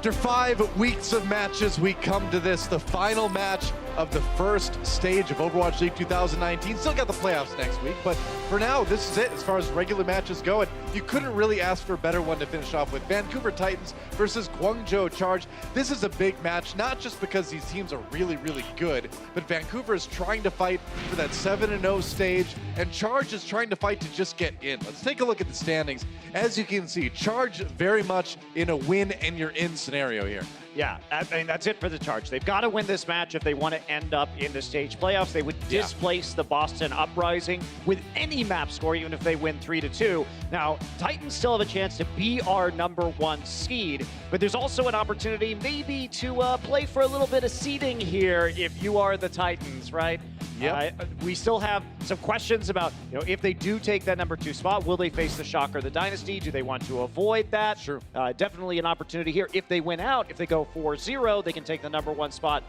After 5 weeks of matches, we come to this, the final match of the first stage of Overwatch League 2019. Still got the playoffs next week, but for now, this is it as far as regular matches go. And you couldn't really ask for a better one to finish off with. Vancouver Titans versus Guangzhou Charge. This is a big match, not just because these teams are really, really good, but Vancouver is trying to fight for that 7-0 stage, and Charge is trying to fight to just get in. Let's take a look at the standings. As you can see, Charge very much in a win and you're in scenario here. Yeah, I mean, that's it for the Charge. They've got to win this match if they want to end up in the stage playoffs. They would displace the Boston Uprising with any map score, even if they win 3-2. Now, Titans still have a chance to be our #1 seed, but there's also an opportunity maybe to play for a little bit of seeding here if you are the Titans, right? Yeah. We still have some questions about, if they do take that #2 spot, will they face the Shock or the Dynasty? Do they want to avoid that? Sure. Definitely an opportunity here. If they win out, if they go 4-0, they can take the #1 spot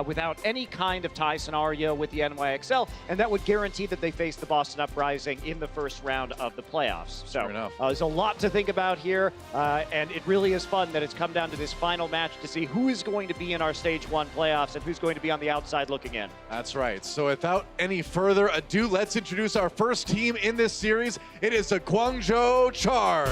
without any kind of tie scenario with the NYXL, and that would guarantee that they face the Boston Uprising in the first round of the playoffs. So there's a lot to think about here, and it really is fun that it's come down to this final match to see who is going to be in our Stage 1 playoffs and who's going to be on the outside looking in. That's right. So without any further ado, let's introduce our first team in this series. It is the Guangzhou Charge.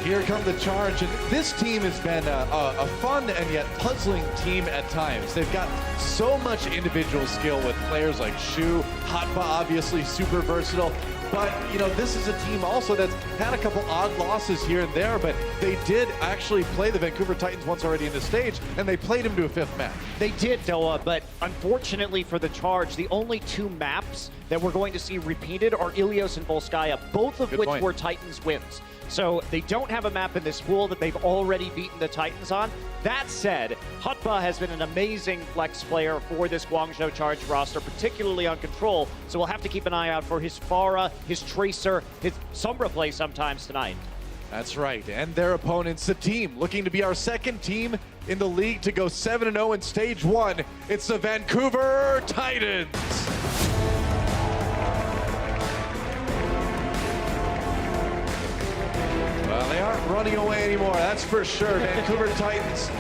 Here come the Charge, and this team has been a fun and yet puzzling team at times. They've got so much individual skill with players like Shu, Hatba obviously super versatile, but this is a team also that's had a couple odd losses here and there, but they did actually play the Vancouver Titans once already in the stage, and they played them to a 5th match. They did, Noah, but unfortunately for the Charge, the only 2 maps that we're going to see repeated are Ilios and Volskaya, both of which were Titans wins. So they don't have a map in this pool that they've already beaten the Titans on. That said, Hatba has been an amazing flex player for this Guangzhou Charge roster, particularly on control. So we'll have to keep an eye out for his Pharah, his Tracer, his Sombra play sometimes tonight. That's right, and their opponents, the team looking to be our second team in the league to go 7-0 in Stage 1. It's the Vancouver Titans. Well, they aren't running away anymore, that's for sure. Vancouver Titans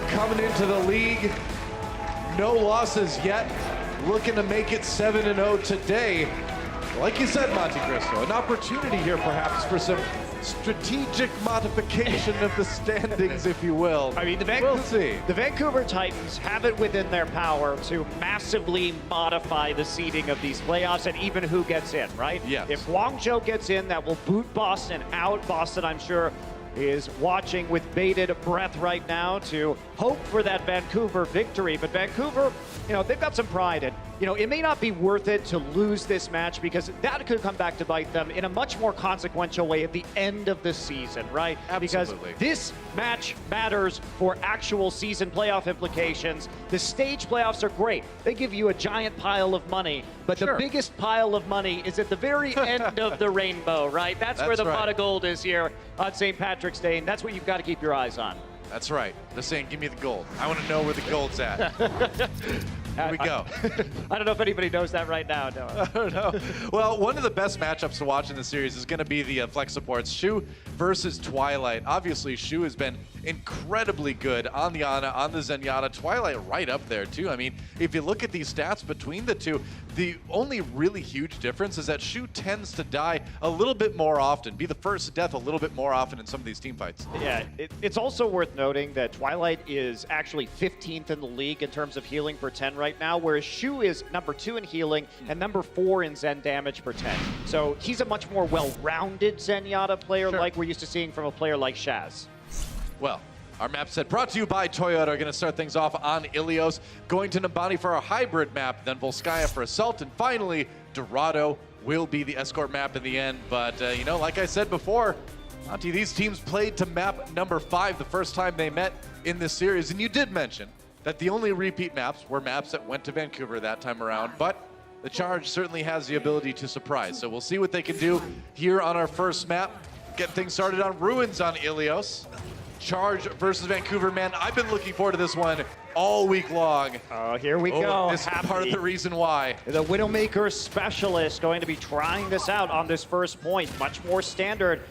coming into the league. No losses yet. Looking to make it 7-0 today. Like you said, Monte Cristo, an opportunity here perhaps for some strategic modification of the standings, if you will. I mean, we'll see. The Vancouver Titans have it within their power to massively modify the seeding of these playoffs and even who gets in, right? Yes. If Guangzhou gets in, that will boot Boston out. Boston, I'm sure, is watching with bated breath right now to hope for that Vancouver victory. But Vancouver, they've got some pride, and it may not be worth it to lose this match because that could come back to bite them in a much more consequential way at the end of the season, right? Absolutely. Because this match matters for actual season playoff implications. The stage playoffs are great. They give you a giant pile of money, but the biggest pile of money is at the very end of the rainbow, right? That's where the pot of gold is here on St. Patrick's Day, and that's what you've got to keep your eyes on. That's right. They're saying, give me the gold. I want to know where the gold's at. Here we go. I don't know if anybody knows that right now, Noah. I don't know. Well, one of the best matchups to watch in the series is going to be the flex supports, Shu versus Twilight. Obviously, Shu has been incredibly good on the Ana, on the Zenyatta. Twilight right up there, too. I mean, if you look at these stats between the two, the only really huge difference is that Shu tends to die a little bit more often, be the first death a little bit more often in some of these team fights. Yeah, it's also worth noting that Twilight is actually 15th in the league in terms of healing per 10 right now, whereas Shu is #2 in healing and #4 in Zen damage per 10. So he's a much more well-rounded Zenyatta player like we're used to seeing from a player like Shaz. Well, our map set brought to you by Toyota. We're going to start things off on Ilios, going to Numbani for a hybrid map, then Volskaya for Assault, and finally, Dorado will be the escort map in the end. But, like I said before, Monty, these teams played to map #5 the first time they met in this series, and you did mention that the only repeat maps were maps that went to Vancouver that time around, but the Charge certainly has the ability to surprise. So we'll see what they can do here on our first map. Get things started on Ruins on Ilios. Charge versus Vancouver, man. I've been looking forward to this one all week long. Oh, here we go. This is part of the reason why. The Widowmaker specialist going to be trying this out on this first point. Much more standard.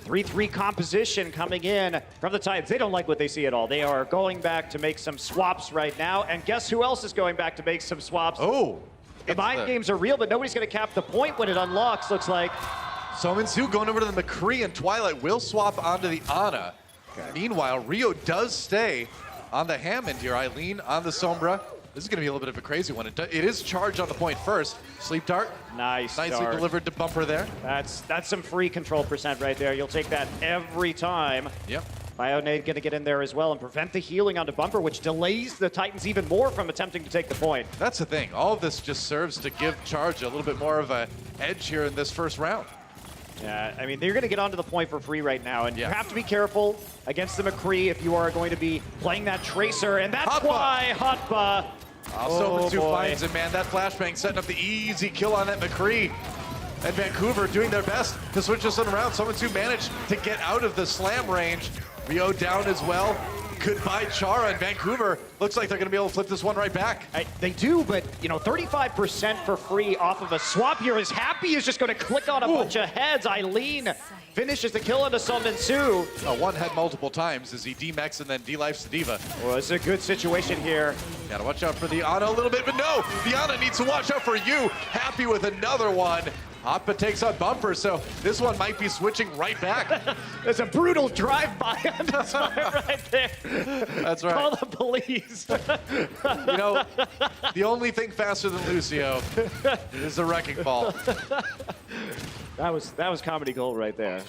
3-3 composition coming in from the Titans. They don't like what they see at all. They are going back to make some swaps right now. And guess who else is going back to make some swaps? Oh. The mind games are real, but nobody's going to cap the point when it unlocks, looks like. Sominsu going over to the McCree, and Twilight will swap onto the Ana. Okay. Meanwhile, Rio does stay on the Hammond here. Eileen on the Sombra. This is going to be a little bit of a crazy one. It is charged on the point first. Sleep Dart. Nicely dart. Delivered to Bumper there. That's some free control percent right there. You'll take that every time. Yep. Bionade going to get in there as well and prevent the healing onto Bumper, which delays the Titans even more from attempting to take the point. That's the thing. All of this just serves to give Charge a little bit more of an edge here in this first round. Yeah, I mean, they're going to get onto the point for free right now, and you have to be careful against the McCree if you are going to be playing that Tracer, and that's why Hotba. Sominsu finds him, man. That flashbang setting up the easy kill on that McCree. And Vancouver doing their best to switch this one around. Sominsu managed to get out of the slam range. Rio down as well. Goodbye, Chara, and Vancouver looks like they're going to be able to flip this one right back. They do, but, you know, 35% for free off of a swap here. Is Happy is just going to click on a bunch of heads. Eileen finishes the kill onto Sominsu. One head multiple times as he D-Mex and then D-Lifes the Diva. Well, it's a good situation here. Gotta watch out for the Ana a little bit, but no! The Ana needs to watch out for you. Happy with another one. Hoppa takes on Bumper, so this one might be switching right back. There's a brutal drive-by on this one right there. That's right. Call the police. You know, the only thing faster than Lucio is the wrecking ball. That was comedy gold right there.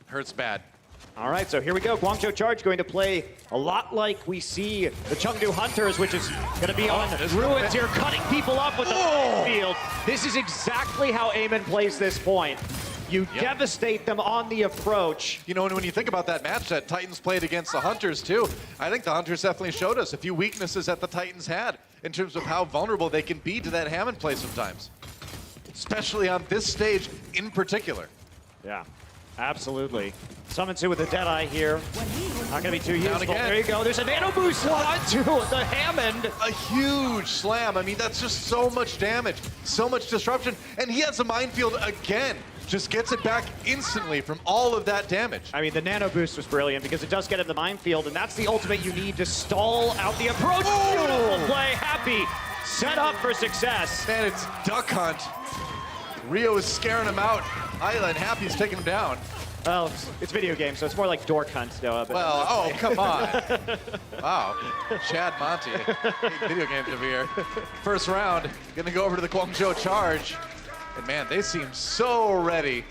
Hurts bad. All right, so here we go. Guangzhou Charge going to play a lot like we see the Chengdu Hunters, which is going to be on Ruins here, cutting people up with the field. This is exactly how Eamon plays this point. You devastate them on the approach. You know, and when you think about that match that Titans played against the Hunters too, I think the Hunters definitely showed us a few weaknesses that the Titans had in terms of how vulnerable they can be to that Hammond play sometimes. Especially on this stage in particular. Yeah, absolutely. Sominsu with a Deadeye here. Not going to be too useful. There you go. There's a nano boost onto the Hammond. A huge slam. I mean, that's just so much damage, so much disruption. And he has a minefield again. Just gets it back instantly from all of that damage. I mean, the nano boost was brilliant because it does get in the minefield, and that's the ultimate you need to stall out the approach. Beautiful play. Happy. Set up for success. Man, it's Duck Hunt. Rio is scaring him out. Island Happy's taking him down. Well, it's video games, so it's more like Dork Hunt, Noah. Well, oh, come on. Wow. Chad Monty. Video games over here. First round, gonna go over to the Guangzhou Charge. And man, they seem so ready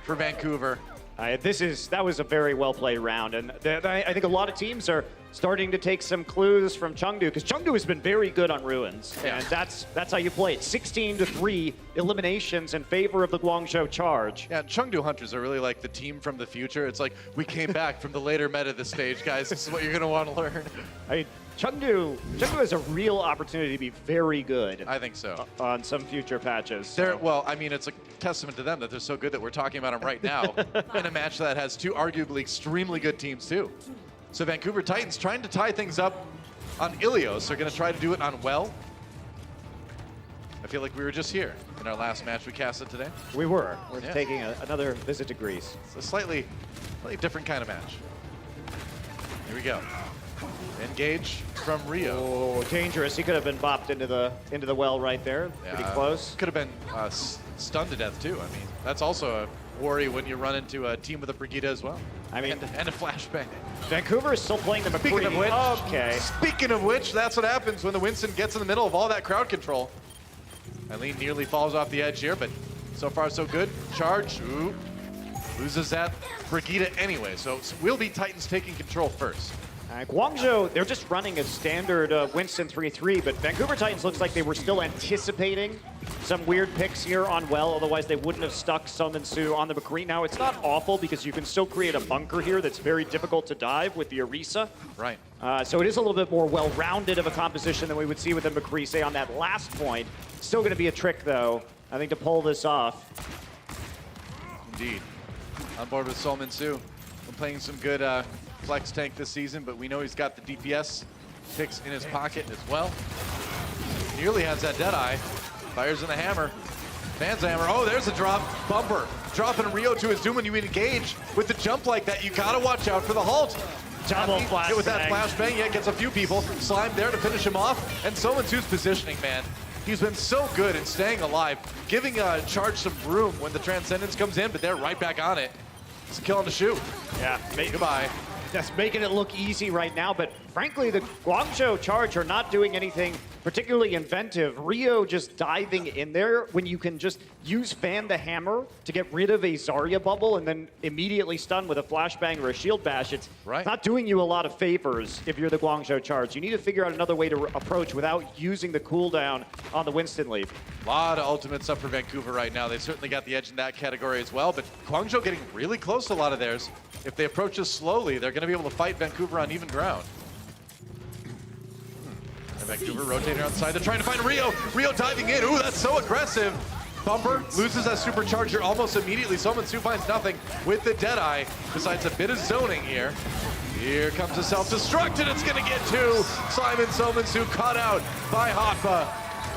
for Vancouver. That was a very well-played round, and I think a lot of teams are starting to take some clues from Chengdu, because Chengdu has been very good on Ruins, and that's how you play it. 16-3 eliminations in favor of the Guangzhou Charge. Yeah, Chengdu Hunters are really like the team from the future. It's like, we came back from the later meta this stage, guys. This is what you're going to want to learn. I mean, Chengdu has a real opportunity to be very good. I think so. On some future patches. So. Well, I mean, it's a testament to them that they're so good that we're talking about them right now in a match that has two arguably extremely good teams too. So Vancouver Titans trying to tie things up on Ilios. They're going to try to do it on Well. I feel like we were just here in our last match we casted today. We were. We're taking another visit to Greece. It's a slightly different kind of match. Here we go. Engage from Rio. Oh, dangerous. He could have been bopped into the well right there. Pretty close. Could have been stunned to death too. I mean, that's also a worry when you run into a team with a Brigitte as well. I mean, and a flashbang. Vancouver is still playing the McCree. Speaking of which, that's what happens when the Winston gets in the middle of all that crowd control. Eileen nearly falls off the edge here, but so far so good. Charge, loses that Brigitte anyway. So we'll be Titans taking control first. Guangzhou, they're just running a standard Winston 3-3, but Vancouver Titans looks like they were still anticipating some weird picks here on Well, otherwise they wouldn't have stuck Sominsu on the McCree. Now, it's not awful because you can still create a bunker here that's very difficult to dive with the Orisa. Right. So it is a little bit more well-rounded of a composition than we would see with the McCree, say, on that last point. Still going to be a trick, though, I think, to pull this off. Indeed. On board with Sominsu. Been playing some good flex tank this season, but we know he's got the DPS picks in his pocket as well. Nearly has that Deadeye. Fires in the hammer. Fans the hammer. Oh, there's a drop. Bumper. Dropping Rio to his doom when you engage with the jump like that. You gotta watch out for the halt. Double flash hit with that bang. flashbang. Yeah, gets a few people. Slime there to finish him off. And Somansu's positioning, man. He's been so good in staying alive, giving Charge some room when the Transcendence comes in, but they're right back on it. It's a kill on the shoe. Yeah. Goodbye. That's making it look easy right now, but frankly, the Guangzhou Charge are not doing anything particularly inventive. Rio just diving in there when you can just use Fan the Hammer to get rid of a Zarya bubble and then immediately stun with a flashbang or a shield bash. It's not doing you a lot of favors if you're the Guangzhou Charge. You need to figure out another way to approach without using the cooldown on the Winston leaf. A lot of ultimates up for Vancouver right now. They certainly got the edge in that category as well, but Guangzhou getting really close to a lot of theirs. If they approach this slowly, they're going to be able to fight Vancouver on even ground. And Vancouver rotating outside. They're trying to find Rio. Rio diving in. Ooh, that's so aggressive. Bumper loses that supercharger almost immediately. Somansu finds nothing with the Deadeye, besides a bit of zoning here. Here comes a self-destruct, and it's going to get two. Simon Somansu caught out by Hotba.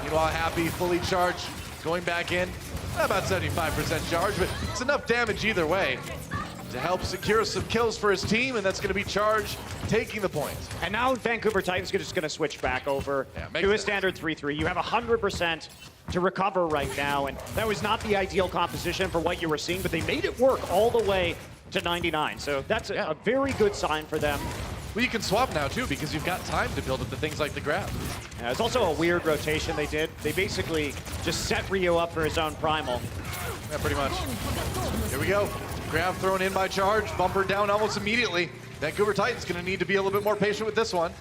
Meanwhile, Happy fully charged, going back in. About 75% charge, but it's enough damage either way to help secure some kills for his team, and that's going to be Charge taking the point. And now Vancouver Titans are just going to switch back over to a standard 3-3. You have 100% to recover right now, and that was not the ideal composition for what you were seeing, but they made it work all the way to 99. So that's a very good sign for them. Well, you can swap now, too, because you've got time to build up the things like the grab. It's also a weird rotation they did. They basically just set Rio up for his own primal. Yeah, pretty much. Here we go. Grab thrown in by Charge. Bumper down almost immediately. Vancouver Titans going to need to be a little bit more patient with this one.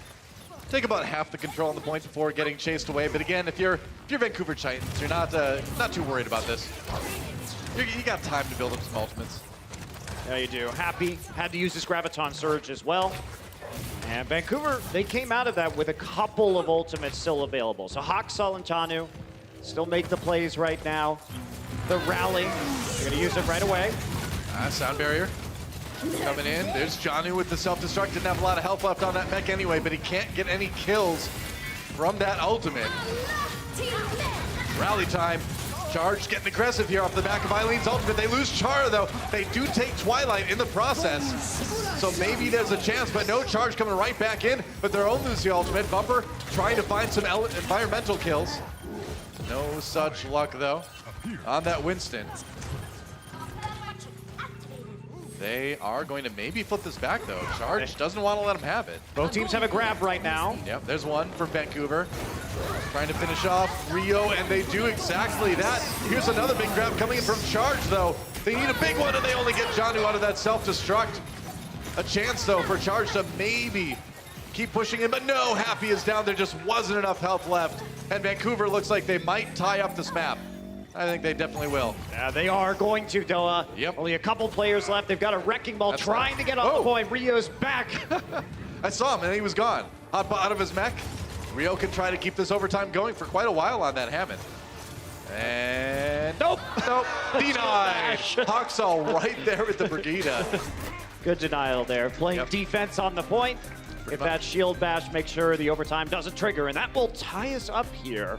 Take about half the control on the point before getting chased away. But again, if you're Vancouver Titans, you're not too worried about this. You got time to build up some ultimates. Yeah, you do. Happy had to use his Graviton Surge as well. And Vancouver, they came out of that with a couple of ultimates still available. So Haksal and Tanu still make the plays right now. The rally, they're going to use it right away. Sound barrier coming in. There's Janu with the self-destruct. Didn't have a lot of health left on that mech anyway, but he can't get any kills from that ultimate. Rally time. Charge getting aggressive here off the back of Eileen's ultimate. They lose Chara, though. They do take Twilight in the process. So maybe there's a chance, but no. Charge coming right back in, but their own lose the ultimate. Bumper trying to find some environmental kills. No such luck, though, on that Winston. They are going to maybe flip this back, though. Charge doesn't want to let him have it. Both teams have a grab right now. Yep, there's one for Vancouver. Trying to finish off Rio, and they do exactly that. Here's another big grab coming in from Charge, though. They need a big one, and they only get Janu out of that self-destruct. A chance, though, for Charge to maybe keep pushing in, but no, Happy is down. There just wasn't enough health left, and Vancouver looks like they might tie up this map. I think they definitely will. Yeah, they are going to, Doa. Yep. Only a couple players left. They've got a Wrecking Ball trying to get on the point. Rio's back. I saw him, and he was gone. Out of his mech. Rio can try to keep this overtime going for quite a while on that Hammond. And nope, denied. Haksal right there with the Brigida. Good denial there. Playing defense on the point. If that shield bash makes sure the overtime doesn't trigger, and that will tie us up here.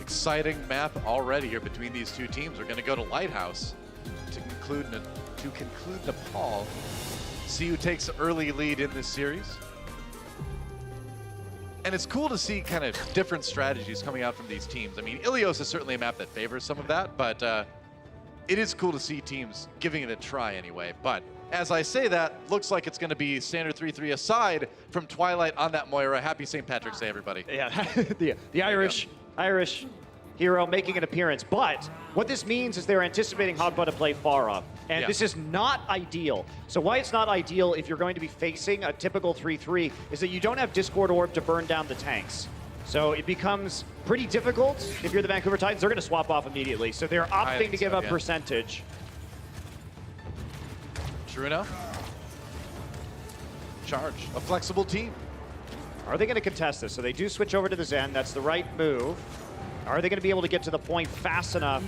Exciting map already here between these two teams. We're going to go to Lighthouse to conclude Nepal. See who takes the early lead in this series. And it's cool to see kind of different strategies coming out from these teams. I mean, Ilios is certainly a map that favors some of that, but it is cool to see teams giving it a try anyway. But as I say that, looks like it's going to be standard 3-3 aside from Twilight on that Moira. Happy St. Patrick's Day, everybody. Yeah, the Irish hero making an appearance. But what this means is they're anticipating Hotba to play Pharah. And this is not ideal. So why it's not ideal if you're going to be facing a typical 3-3 is that you don't have Discord Orb to burn down the tanks. So it becomes pretty difficult if you're the Vancouver Titans. They're going to swap off immediately. So they're opting to give up percentage. True enough. Charge, a flexible team. Are they going to contest this? So they do switch over to the Zen. That's the right move. Are they going to be able to get to the point fast enough?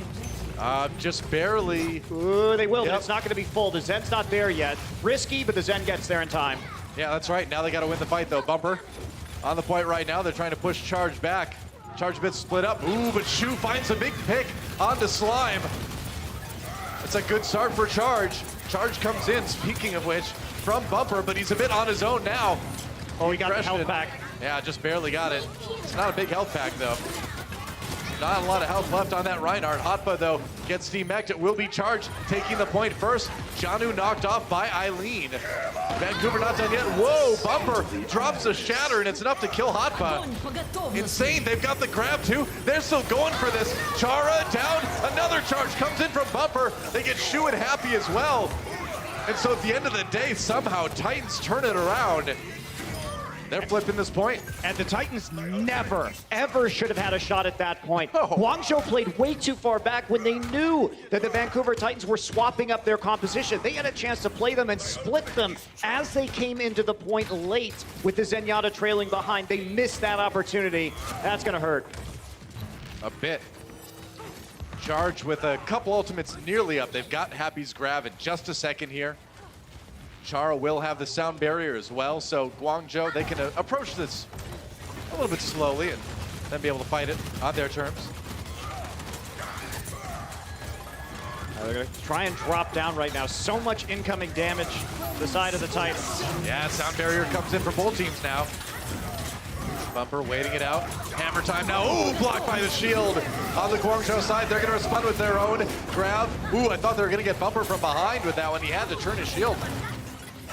Just barely. Ooh, they will, but it's not going to be full. The Zen's not there yet. Risky, but the Zen gets there in time. Yeah, that's right. Now they got to win the fight, though. Bumper on the point right now. They're trying to push Charge back. Charge a bit split up. Ooh, but Shu finds a big pick onto Slime. It's a good start for Charge. Charge comes in, speaking of which, from Bumper, but he's a bit on his own now. Oh, he got the health back. Yeah, just barely got it. It's not a big health pack, though. Not a lot of health left on that Reinhardt. Hotba, though, gets demeched. It will be Charge taking the point first. Janu knocked off by Eileen. Vancouver not done yet. Whoa, Bumper drops a shatter, and it's enough to kill Hotba. Insane, they've got the grab, too. They're still going for this. Chara down, another charge comes in from Bumper. They get Shu and Happy as well. And so at the end of the day, somehow Titans turn it around. They're flipping this point. And the Titans never, ever should have had a shot at that point. Oh. Guangzhou played way too far back when they knew that the Vancouver Titans were swapping up their composition. They had a chance to play them and split them as they came into the point late with the Zenyatta trailing behind. They missed that opportunity. That's gonna hurt. A bit. Charge with a couple ultimates nearly up. They've got Happy's grab in just a second here. Chara will have the sound barrier as well, so Guangzhou, they can approach this a little bit slowly and then be able to fight it on their terms. They're gonna try and drop down right now. So much incoming damage to the side of the Titans. Yeah, sound barrier comes in for both teams now. Bumper waiting it out. Hammer time now. Ooh, blocked by the shield. On the Guangzhou side, they're gonna respond with their own grab. Ooh, I thought they were gonna get Bumper from behind with that one. He had to turn his shield.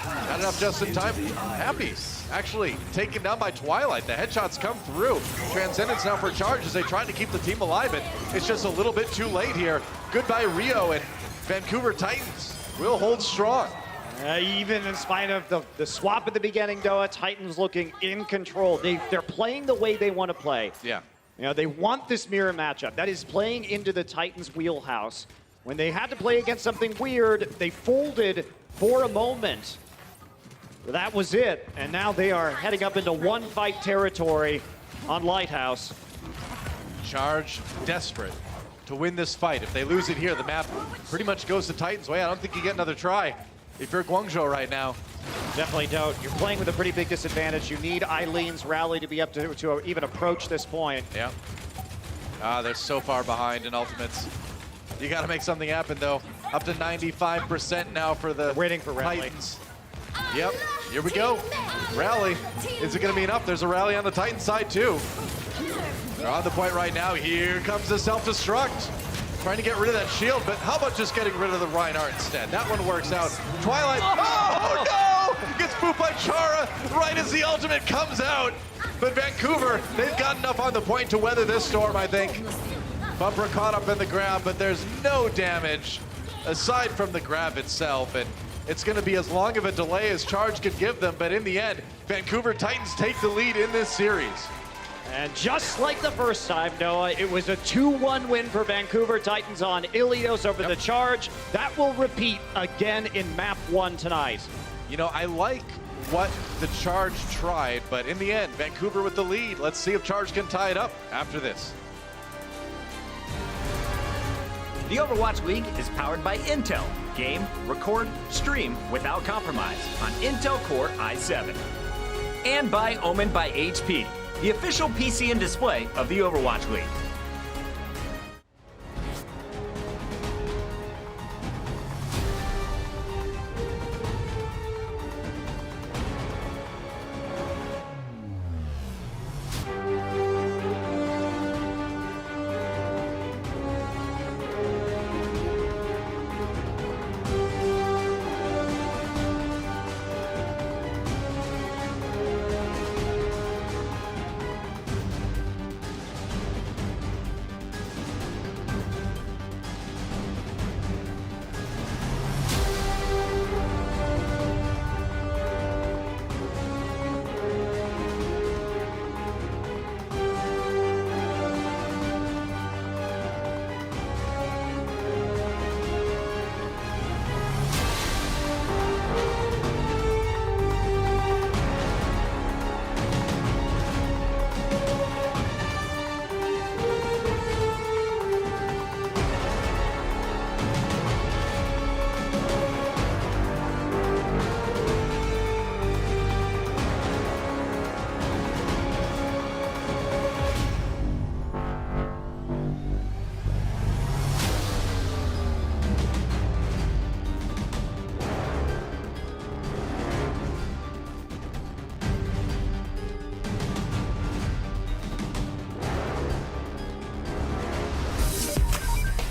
Not enough just in time. Happy actually taken down by Twilight. The headshots come through. Transcendence now for Charge as they try to keep the team alive, and it's just a little bit too late here. Goodbye Rio, and Vancouver Titans will hold strong. Even in spite of the swap at the beginning, Doa, Titans looking in control. They're playing the way they want to play. Yeah. You know, they want this mirror matchup. That is playing into the Titans' wheelhouse. When they had to play against something weird, they folded for a moment. That was it, and now they are heading up into one-fight territory on Lighthouse. Charge desperate to win this fight. If they lose it here, the map pretty much goes the Titans' way. I don't think you get another try if you're Guangzhou right now. Definitely don't. You're playing with a pretty big disadvantage. You need Eileen's rally to be up to even approach this point. Yeah. They're so far behind in ultimates. You got to make something happen, though. Up to 95% now for the waiting for rally. Titans. Yep, here we go. Rally. Is it going to be enough? There's a rally on the Titan side, too. They're on the point right now. Here comes the self-destruct. Trying to get rid of that shield, but how about just getting rid of the Reinhardt instead? That one works out. Twilight. Oh, no! Gets spoofed by Chara right as the ultimate comes out. But Vancouver, they've got enough on the point to weather this storm, I think. Bumper caught up in the grab, but there's no damage aside from the grab itself. And it's going to be as long of a delay as Charge could give them, but in the end, Vancouver Titans take the lead in this series. And just like the first time, Noah, it was a 2-1 win for Vancouver Titans on Ilios over the Charge. That will repeat again in Map 1 tonight. You know, I like what the Charge tried, but in the end, Vancouver with the lead. Let's see if Charge can tie it up after this. The Overwatch League is powered by Intel. Game, record, stream without compromise on Intel Core i7. And by Omen by HP, the official PC and display of the Overwatch League.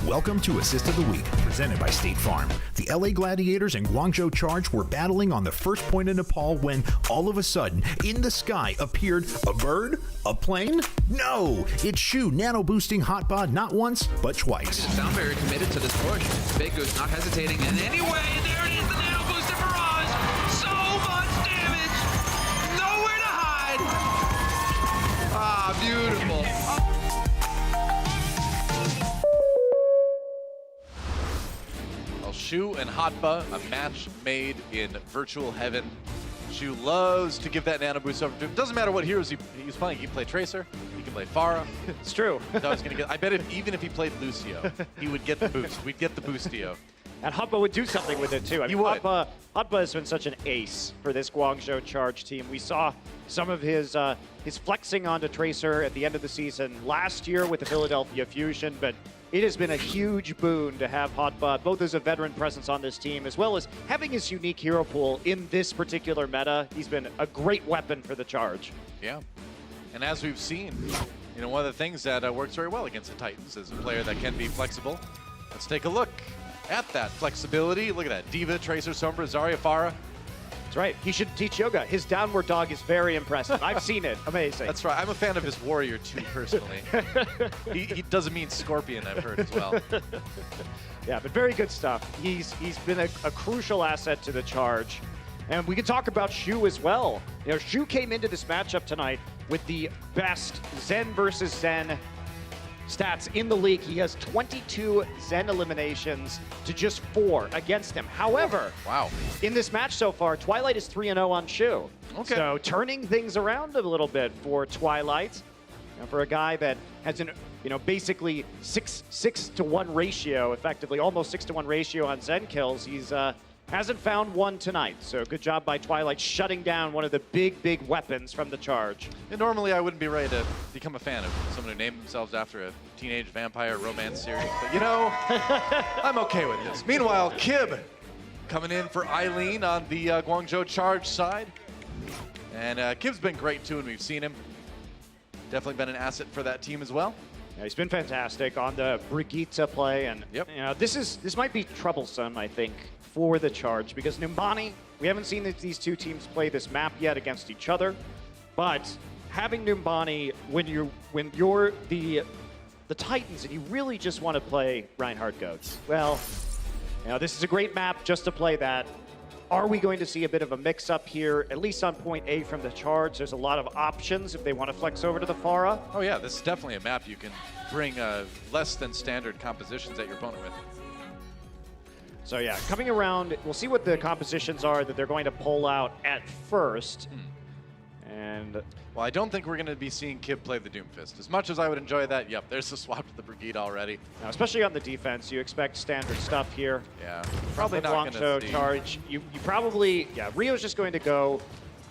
Welcome to Assist of the Week, presented by State Farm. The LA Gladiators and Guangzhou Charge were battling on the first point in Nepal when, all of a sudden, in the sky appeared a bird? A plane? No! It's Shu nano-boosting Hotbod not once, but twice. Sound very committed to this push. Big Goose not hesitating in any way. There it is, the nano-boosted barrage! So much damage! Nowhere to hide! Ah, beautiful. Shu and Hotba, a match made in virtual heaven. Shu loves to give that nano boost over to him. Doesn't matter what heroes he's playing. He can play Tracer, he can play Pharah. It's true. I bet even if he played Lucio, he would get the boost. We'd get the boostio. And Hotba would do something with it too. I mean, Hotba has been such an ace for this Guangzhou Charge team. We saw some of his flexing onto Tracer at the end of the season last year with the Philadelphia Fusion, but it has been a huge boon to have Hotba both as a veteran presence on this team as well as having his unique hero pool in this particular meta. He's been a great weapon for the Charge. Yeah, and as we've seen, one of the things that works very well against the Titans is a player that can be flexible. Let's take a look at that flexibility. Look at that. Diva, Tracer, Sombra, Zarya, Pharah. That's right. He should teach yoga. His downward dog is very impressive. I've seen it. Amazing. That's right. I'm a fan of his warrior too, personally. he doesn't mean scorpion, I've heard as well. Yeah, but very good stuff. He's been a crucial asset to the Charge. And we can talk about Shu as well. Shu came into this matchup tonight with the best Zen versus Zen stats in the league. He has 22 Zen eliminations to just 4 against him. However, wow, in this match so far, Twilight is 3-0 on Shu. Okay. So turning things around a little bit for Twilight. For a guy that has an, basically 6-to-1 ratio, effectively almost 6-to-1 ratio on Zen kills. He's hasn't found one tonight, so good job by Twilight shutting down one of the big weapons from the Charge. And normally I wouldn't be ready to become a fan of someone who named themselves after a teenage vampire romance series, but I'm okay with this. Meanwhile, Kib coming in for Eileen on the Guangzhou Charge side. And Kib's been great too, and we've seen him. Definitely been an asset for that team as well. Yeah, he's been fantastic on the Brigitte play, and this might be troublesome, I think, for the Charge, because Numbani, we haven't seen these two teams play this map yet against each other, but having Numbani when you're the Titans and you really just want to play Reinhardt Goats, well, this is a great map just to play that. Are we going to see a bit of a mix-up here, at least on point A from the Charge? There's a lot of options if they want to flex over to the Pharah. Oh yeah, this is definitely a map you can bring less than standard compositions at your opponent with. So yeah, coming around, we'll see what the compositions are that they're going to pull out at first. And well, I don't think we're going to be seeing Kib play the Doomfist. As much as I would enjoy that, yep, there's the swap to the Brigitte already. Now, especially on the defense, you expect standard stuff here. Yeah, probably not going to Charge. You probably, Rio's just going to go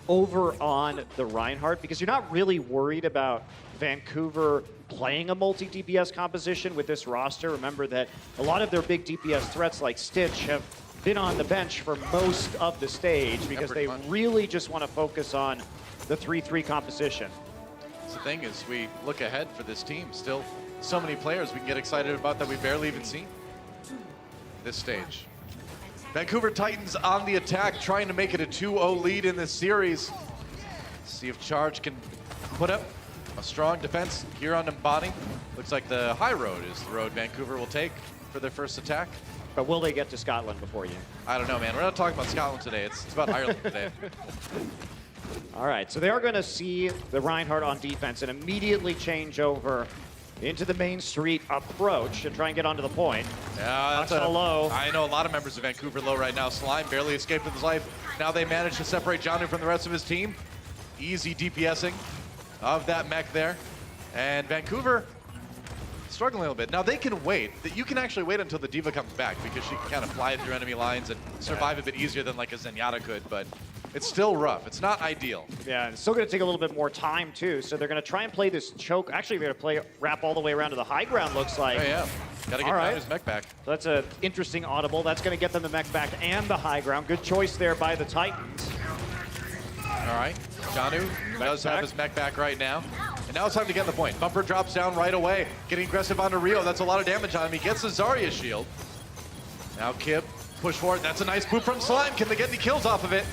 over on the Reinhardt because you're not really worried about Vancouver playing a multi-DPS composition with this roster. Remember that a lot of their big DPS threats like Stitch have been on the bench for most of the stage because they really just want to focus on the 3-3 composition. The thing is, we look ahead for this team. Still so many players we can get excited about that we barely even seen this stage. Vancouver Titans on the attack, trying to make it a 2-0 lead in this series. See if Charge can put up a strong defense here on Numbani. Looks like the high road is the road Vancouver will take for their first attack. But will they get to Scotland before you? I don't know, man. We're not talking about Scotland today. It's about Ireland today. All right, so they are going to see the Reinhardt on defense and immediately change over into the main street approach and try and get onto the point. Yeah, that's low. I know a lot of members of Vancouver low right now. Slime barely escaped with his life. Now they managed to separate Janu from the rest of his team. Easy DPSing of that mech there. And Vancouver struggling a little bit. Now they can wait. You can actually wait until the Diva comes back because she can kind of fly through enemy lines and survive a bit easier than like a Zenyatta could, but it's still rough. It's not ideal. Yeah, it's still going to take a little bit more time, too. So they're going to try and play this choke. Actually, they're going to wrap all the way around to the high ground, looks like. Oh, yeah. Got to get his mech back. So that's an interesting audible. That's going to get them the mech back and the high ground. Good choice there by the Titans. All right. Janu does have his mech back right now. And now it's time to get the point. Bumper drops down right away, getting aggressive onto Rio. That's a lot of damage on him. He gets the Zarya shield. Now Kip, push forward. That's a nice move from Slime. Can they get any kills off of it?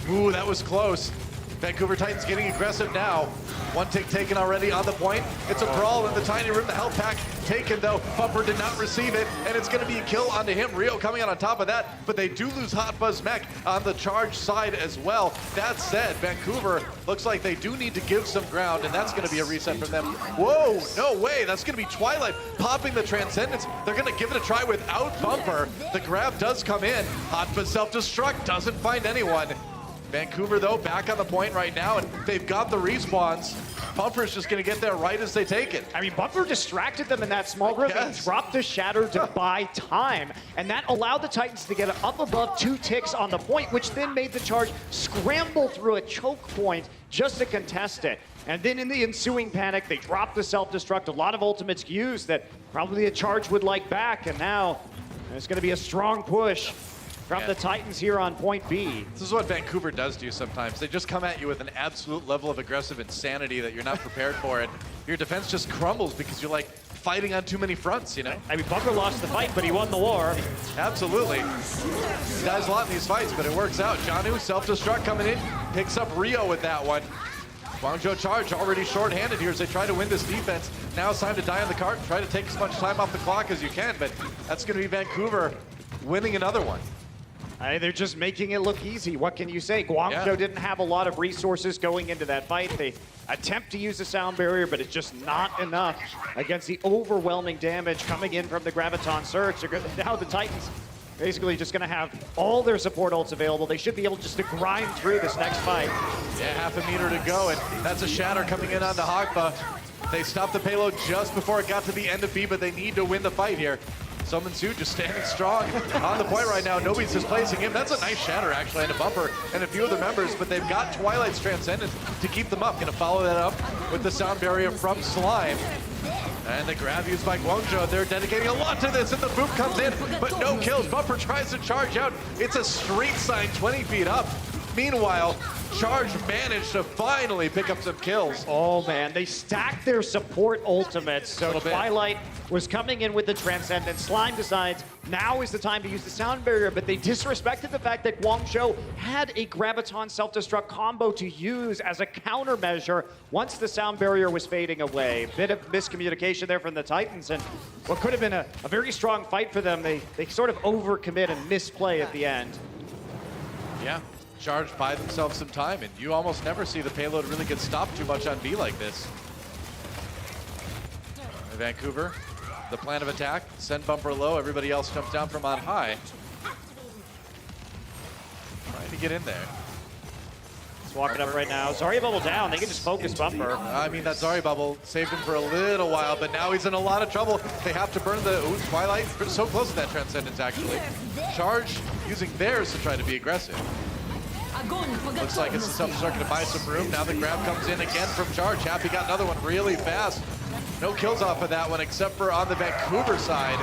Ooh, that was close. Vancouver Titans getting aggressive now. One tick taken already on the point. It's a brawl in the tiny room. The health pack taken though. Bumper did not receive it, and it's going to be a kill onto him. Rio coming out on top of that, but they do lose Hot Buzz Mech on the charge side as well. That said, Vancouver looks like they do need to give some ground, and that's going to be a reset from them. Whoa, no way. That's going to be Twilight popping the Transcendence. They're going to give it a try without Bumper. The grab does come in. Hot Buzz self-destruct doesn't find anyone. Vancouver, though, back on the point right now, and they've got the respawns. Bumper's just going to get there right as they take it. I mean, Bumper distracted them in that small room and dropped the Shatter to buy time. And that allowed the Titans to get up above 2 ticks on the point, which then made the charge scramble through a choke point just to contest it. And then in the ensuing panic, they dropped the self-destruct. A lot of ultimates used that probably a charge would like back. And now there's going to be a strong push from the Titans here on point B. This is what Vancouver does to you sometimes. They just come at you with an absolute level of aggressive insanity that you're not prepared for, and your defense just crumbles because you're like fighting on too many fronts, you know? I mean, Bumper lost the fight, but he won the war. Absolutely. He dies a lot in these fights, but it works out. Janu, self-destruct coming in, picks up Rio with that one. Guangzhou charge already short-handed here as they try to win this defense. Now it's time to die on the cart and try to take as much time off the clock as you can, but that's going to be Vancouver winning another one. They're just making it look easy. What can you say? Guangzhou didn't have a lot of resources going into that fight. They attempt to use the sound barrier, but it's just not enough against the overwhelming damage coming in from the Graviton Surge. Now the Titans basically just going to have all their support ults available. They should be able just to grind through this next fight. Yeah, half a meter to go, and that's a Shatter coming in onto Hogba. They stopped the payload just before it got to the end of B, but they need to win the fight here. Summon Su just standing strong on the point right now. Nobody's displacing him. That's a nice Shatter, actually, and a Bumper and a few of the members, but they've got Twilight's Transcendence to keep them up. Going to follow that up with the sound barrier from Slime. And the grab used by Guangzhou. They're dedicating a lot to this, and the boot comes in, but no kills. Bumper tries to charge out. It's a street sign 20 feet up. Meanwhile, Charge managed to finally pick up some kills. Oh man, they stacked their support ultimates. So Twilight was coming in with the Transcendence. Slime decides now is the time to use the sound barrier, but they disrespected the fact that Guangzhou had a Graviton self-destruct combo to use as a countermeasure once the sound barrier was fading away. Bit of miscommunication there from the Titans, and what could have been a very strong fight for them, they sort of overcommit and misplay at the end. Yeah. Charge buy themselves some time, and you almost never see the payload really get stopped too much on B like this. Vancouver, the plan of attack, send Bumper low, everybody else jumps down from on high. Trying to get in there. He's walking up right now. Zarya bubble down, they can just focus Bumper. I mean, that Zarya bubble saved him for a little while, but now he's in a lot of trouble. They have to burn the Twilight, so close to that Transcendence actually. Charge using theirs to try to be aggressive. Looks like it's a self-destruct to buy some room. Now the grab comes in again from Charge. Happy got another one really fast. No kills off of that one except for on the Vancouver side.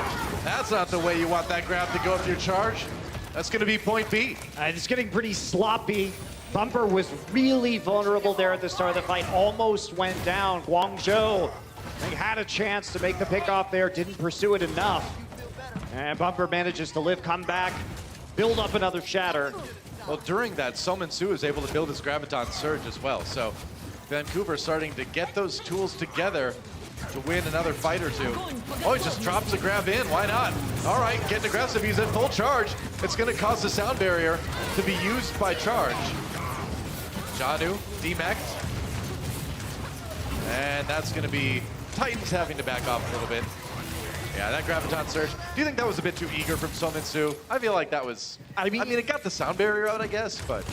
That's not the way you want that grab to go with your Charge. That's going to be point B. It's getting pretty sloppy. Bumper was really vulnerable there at the start of the fight. Almost went down. Guangzhou, they had a chance to make the pick off there. Didn't pursue it enough. And Bumper manages to live, come back, build up another Shatter. Well, during that, Summon Su is able to build his Graviton Surge as well. So Vancouver starting to get those tools together to win another fight or two. Oh, he just drops the grab in. Why not? All right, getting aggressive. He's at full charge. It's going to cause the sound barrier to be used by Charge. Janu, demeched. And that's going to be Titans having to back off a little bit. Yeah, that Graviton Surge. Do you think that was a bit too eager from Summon Su? I feel like that was... I mean, it got the sound barrier out, I guess, but...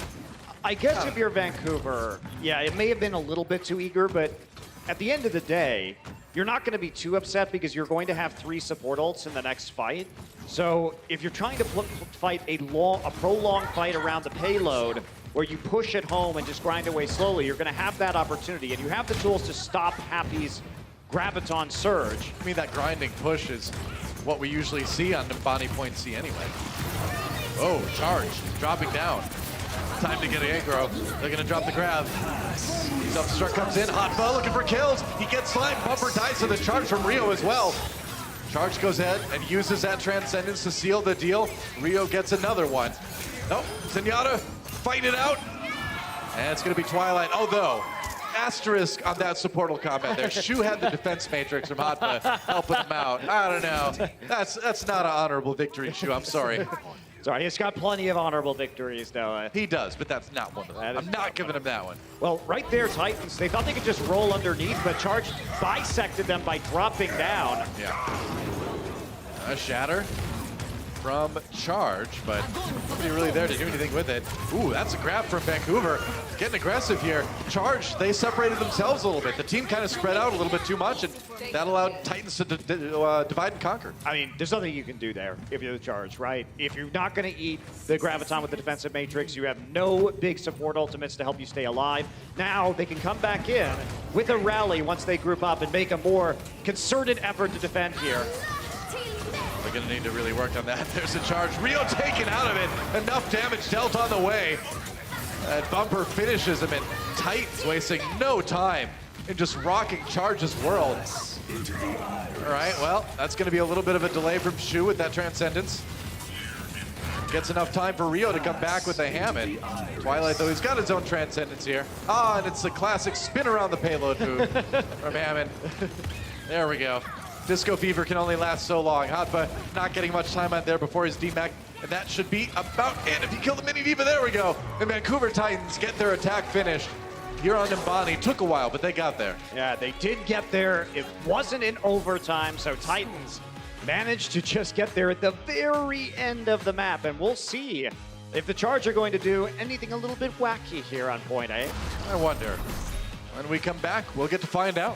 I guess if you're Vancouver, yeah, it may have been a little bit too eager, but at the end of the day, you're not going to be too upset because you're going to have 3 support ults in the next fight. So if you're trying to fight a prolonged fight around the payload, where you push it home and just grind away slowly, you're going to have that opportunity, and you have the tools to stop Happy's Graviton Surge. I mean, that grinding push is what we usually see on Numbani point C anyway. Oh, Charge, dropping down. Time to get aggro. They're gonna drop the grab. Self-destruct comes in, Hotba looking for kills. He gets slimed, bumper dice with a charge from Rio as well. Charge goes ahead and uses that Transcendence to seal the deal. Rio gets another one. Nope, Zenyatta fight it out. And it's gonna be Twilight, although, asterisk on that supportal combat there. Shu had the defense matrix from Hotba helping him out. I don't know. That's not an honorable victory, Shu, I'm sorry. Sorry, he's got plenty of honorable victories, though. He does, but that's not one of them. I'm not giving him that one. Well, right there, Titans, they thought they could just roll underneath, but Charge bisected them by dropping down. Yeah. A shatter from Charge, but nobody really there to do anything with it. Ooh, that's a grab from Vancouver. Getting aggressive here. Charge, they separated themselves a little bit. The team kind of spread out a little bit too much, and that allowed Titans to divide and conquer. I mean, there's nothing you can do there if you're the Charge, right? If you're not going to eat the Graviton with the defensive matrix, you have no big support ultimates to help you stay alive. Now they can come back in with a rally once they group up and make a more concerted effort to defend here. They're gonna need to really work on that. There's a charge. Rio taken out of it. Enough damage dealt on the way. And Bumper finishes him, and Titans wasting no time in just rocking Charge's world. All right, well, that's gonna be a little bit of a delay from Shu with that Transcendence. Gets enough time for Rio to come back with a Hammond. Twilight, though, he's got his own Transcendence here. Ah, and it's the classic spin around the payload move from Hammond. There we go. Disco Fever can only last so long. Hotba not getting much time out there before his DMAC, and that should be about it. If you kill the mini D.Va, there we go. And Vancouver Titans get their attack finished. Here on Numbani, took a while, but they got there. Yeah, they did get there. It wasn't in overtime, so Titans managed to just get there at the very end of the map, and we'll see if the Charge are going to do anything a little bit wacky here on point A. I wonder. When we come back, we'll get to find out.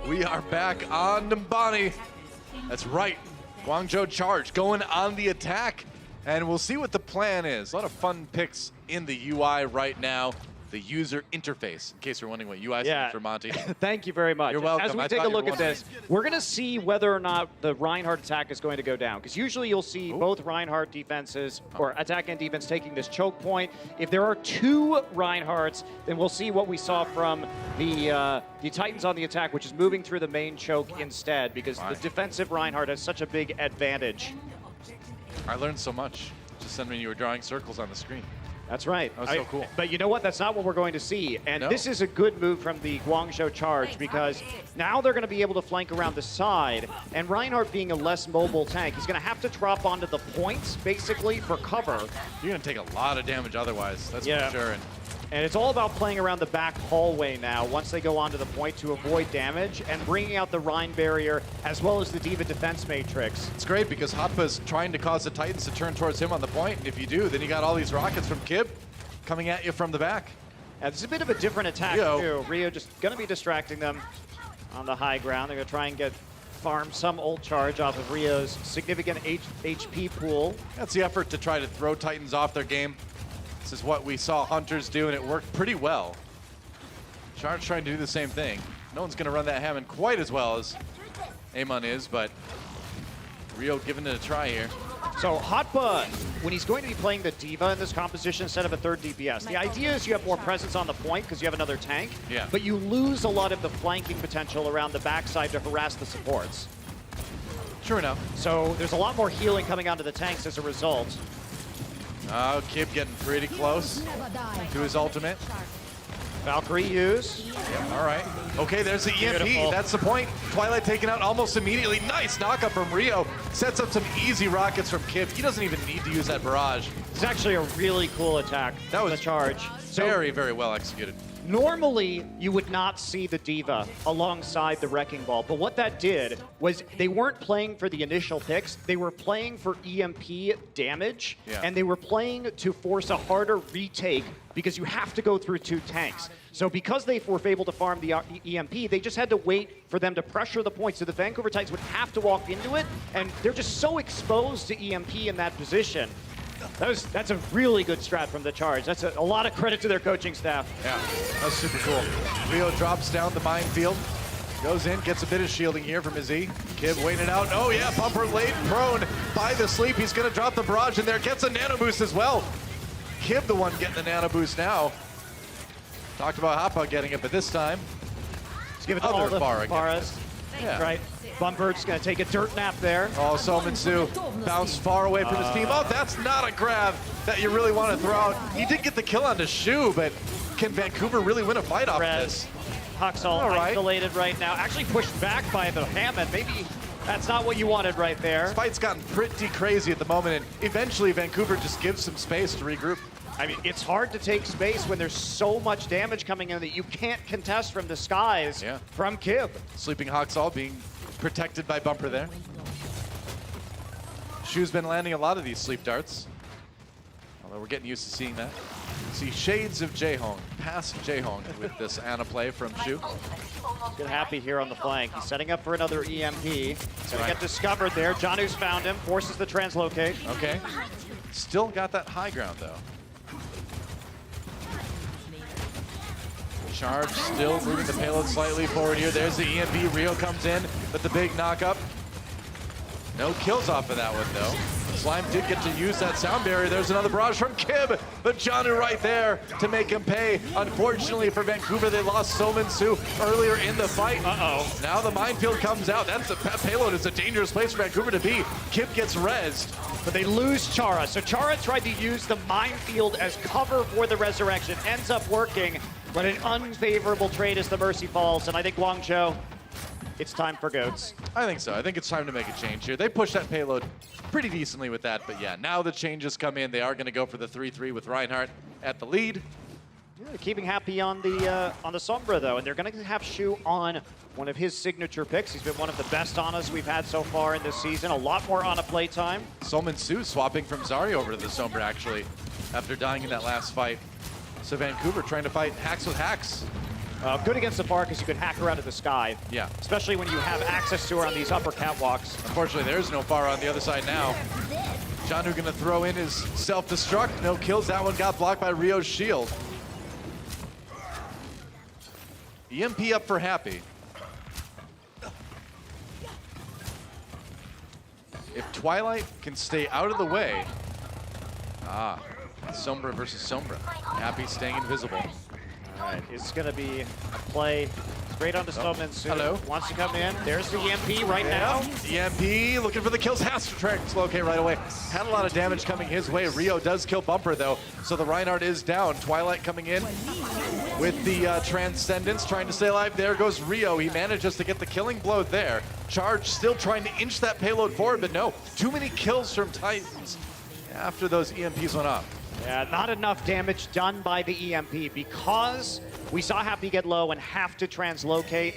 We are back on Numbani. That's right. Guangzhou Charge going on the attack. And we'll see what the plan is. A lot of fun picks in the UI right now. The user interface, in case you're wondering what UI stands for, Monty. Thank you very much. You're welcome. As we I take a thought you look were at this, we're going to see whether or not the Reinhardt attack is going to go down. Because usually you'll see both Reinhardt defenses, or attack and defense, taking this choke point. If there are two Reinhardts, then we'll see what we saw from the Titans on the attack, which is moving through the main choke instead, because the defensive Reinhardt has such a big advantage. I learned so much just when you were drawing circles on the screen. That's right. That was so cool. But you know what? That's not what we're going to see. And this is a good move from the Guangzhou Charge, because now they're going to be able to flank around the side. And Reinhardt, being a less mobile tank, he's going to have to drop onto the points, basically, for cover. You're going to take a lot of damage otherwise, that's for sure. And it's all about playing around the back hallway now once they go onto the point to avoid damage and bringing out the Rhine barrier as well as the D.Va defense matrix. It's great because Hotba's trying to cause the Titans to turn towards him on the point. And if you do, then you got all these rockets from Kib coming at you from the back. And it's a bit of a different attack too. Rio just going to be distracting them. on the high ground. They're going to try and farm some ult charge off of Rio's significant HP pool. That's the effort to try to throw Titans off their game. This is what we saw Hunters do, and it worked pretty well. Charge trying to do the same thing. No one's going to run that Hammond quite as well as Amon is, but Rio giving it a try here. So Hotba, when he's going to be playing the Diva in this composition instead of a third DPS, the idea is you have more presence on the point because you have another tank, but you lose a lot of the flanking potential around the backside to harass the supports. True enough. So there's a lot more healing coming onto the tanks as a result. Oh, Kib getting pretty close to his ultimate. Valkyrie use. All right. Okay, there's the EMP. Beautiful. That's the point. Twilight taken out almost immediately. Nice knockup from Rio. Sets up some easy rockets from Kib. He doesn't even need to use that barrage. It's actually a really cool attack. That was the charge. Very, very well executed. Normally, you would not see the Diva alongside the Wrecking Ball, but what that did was they weren't playing for the initial picks, they were playing for EMP damage, and they were playing to force a harder retake because you have to go through two tanks. So because they were able to farm the EMP, they just had to wait for them to pressure the point, so the Vancouver Titans would have to walk into it, and they're just so exposed to EMP in that position. That's a really good strat from the Charge. That's a lot of credit to their coaching staff. Yeah, that's super cool. Rio drops down the minefield, goes in, gets a bit of shielding here from Izzy. Kib waiting it out. Oh yeah, Bumper laid prone by the sleep. He's gonna drop the barrage in there, gets a nano boost as well. Kib the one getting the nano boost now. Talked about Hoppa getting it, but this time, let's give it to all the Baras. Yeah. Right. Bumper's gonna take a dirt nap there. Oh, Sominsu bounced far away from his team. Oh, that's not a grab that you really want to throw out. He did get the kill on the Shu, but can Vancouver really win a fight off this? Huxall isolated right now. Actually pushed back by the Hammond. Maybe that's not what you wanted right there. This fight's gotten pretty crazy at the moment, and eventually Vancouver just gives some space to regroup. I mean, it's hard to take space when there's so much damage coming in that you can't contest from the skies from Kib. Sleeping Huxall being protected by Bumper there. Shu's been landing a lot of these sleep darts, although we're getting used to seeing that. See shades of Jaehong, past Jaehong with this Ana play from Shu. Good happy here on the flank. He's setting up for another EMP. He's gonna get discovered there. Janu's found him, forces the translocate. Okay, still got that high ground though. Charge still moving the payload slightly forward here. There's the EMP. Rio comes in with the big knockup. No kills off of that one, though. Slime did get to use that sound barrier. There's another barrage from Kib, but Janu right there to make him pay. Unfortunately for Vancouver, they lost Sominsu earlier in the fight. Now the minefield comes out. That payload is a dangerous place for Vancouver to be. Kib gets rezzed. But they lose Chara. So Chara tried to use the minefield as cover for the resurrection. Ends up working, but an unfavorable trade as the Mercy falls. And I think Guangzhou, it's time for goats. I think so. I think it's time to make a change here. They pushed that payload pretty decently with that, but yeah, now the changes come in. They are going to go for the 3-3 with Reinhardt at the lead. Yeah, keeping happy on the Sombra though, and they're going to have Shu on one of his signature picks. He's been one of the best Anas we've had so far in this season. A lot more Ana playtime. Sominsu swapping from Zarya over to the Sombra actually after dying in that last fight. So Vancouver trying to fight hacks with hacks. Good against the bar because you could hack her out of the sky. Yeah. Especially when you have access to her on these upper catwalks. Unfortunately, there's no Pharah on the other side now. Janu gonna throw in his self-destruct. No kills. That one got blocked by Rio's shield. EMP up for Happy. If Twilight can stay out of the way. Sombra versus Sombra. Happy staying invisible. All right, it's going to be a play straight onto Sominsu. Hello. Wants to come in. There's the EMP right now. EMP looking for the kills. Has to translocate right away. Had a lot of damage coming his way. Rio does kill Bumper though, so the Reinhardt is down. Twilight coming in with the Transcendence, trying to stay alive. There goes Rio. He manages to get the killing blow there. Charge still trying to inch that payload forward, but no. Too many kills from Titans after those EMPs went off. Yeah, not enough damage done by the EMP because we saw Happy get low and have to translocate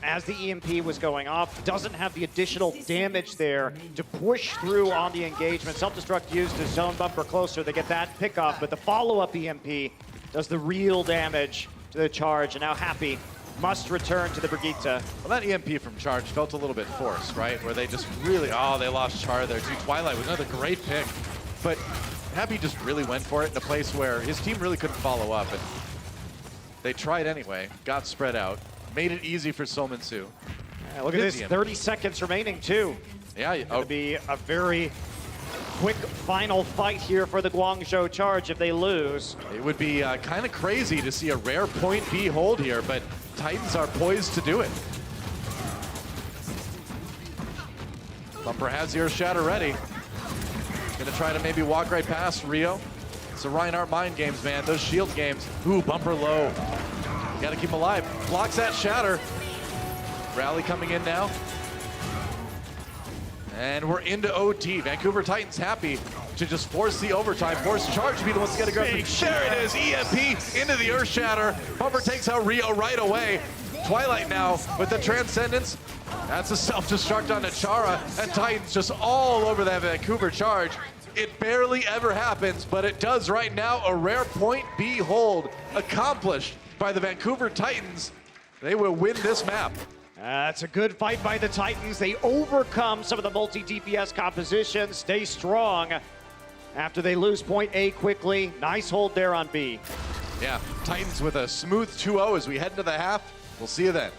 as the EMP was going off. Doesn't have the additional damage there to push through on the engagement. Self-destruct used to zone Bumper closer. They get that pick off, but the follow-up EMP does the real damage to the Charge. And now Happy must return to the Brigitte. Well, that EMP from Charge felt a little bit forced, right? Where they just really, they lost Char there too. Twilight was another great pick, but Happy just really went for it in a place where his team really couldn't follow up, and they tried anyway, got spread out, made it easy for Solminsu. Yeah, look at this, 30 seconds remaining too. Yeah, It's going to be a very quick final fight here for the Guangzhou Charge if they lose. It would be kind of crazy to see a rare point B hold here, but Titans are poised to do it. Bumper has the Earth Shatter ready. Gonna try to maybe walk right past Rio. It's the Reinhardt mind games, man. Those shield games. Ooh, Bumper low. Gotta keep him alive. Blocks that Shatter. Rally coming in now. And we're into OT. Vancouver Titans happy to just force the overtime, force Charge to be the ones to get aggressive. There it is, EMP into the Earth Shatter. Bumper takes out Rio right away. Twilight now with the Transcendence. That's a self-destruct on Chara, and Titans just all over that Vancouver Charge. It barely ever happens, but it does right now. A rare point B hold accomplished by the Vancouver Titans. They will win this map. It's a good fight by the Titans. They overcome some of the multi-DPS composition, stay strong after they lose point A quickly. Nice hold there on B. Yeah, Titans with a smooth 2-0 as we head into the half. We'll see you then.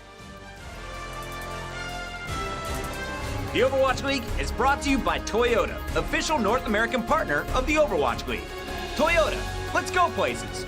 The Overwatch League is brought to you by Toyota, official North American partner of the Overwatch League. Toyota, let's go places.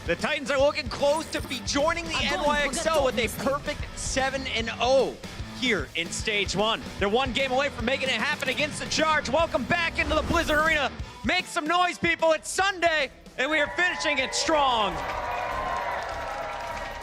The Titans are looking close to be joining the NYXL with a perfect 7-0 here in Stage 1. They're one game away from making it happen against the Charge. Welcome back into the Blizzard Arena. Make some noise, people. It's Sunday, and we are finishing it strong.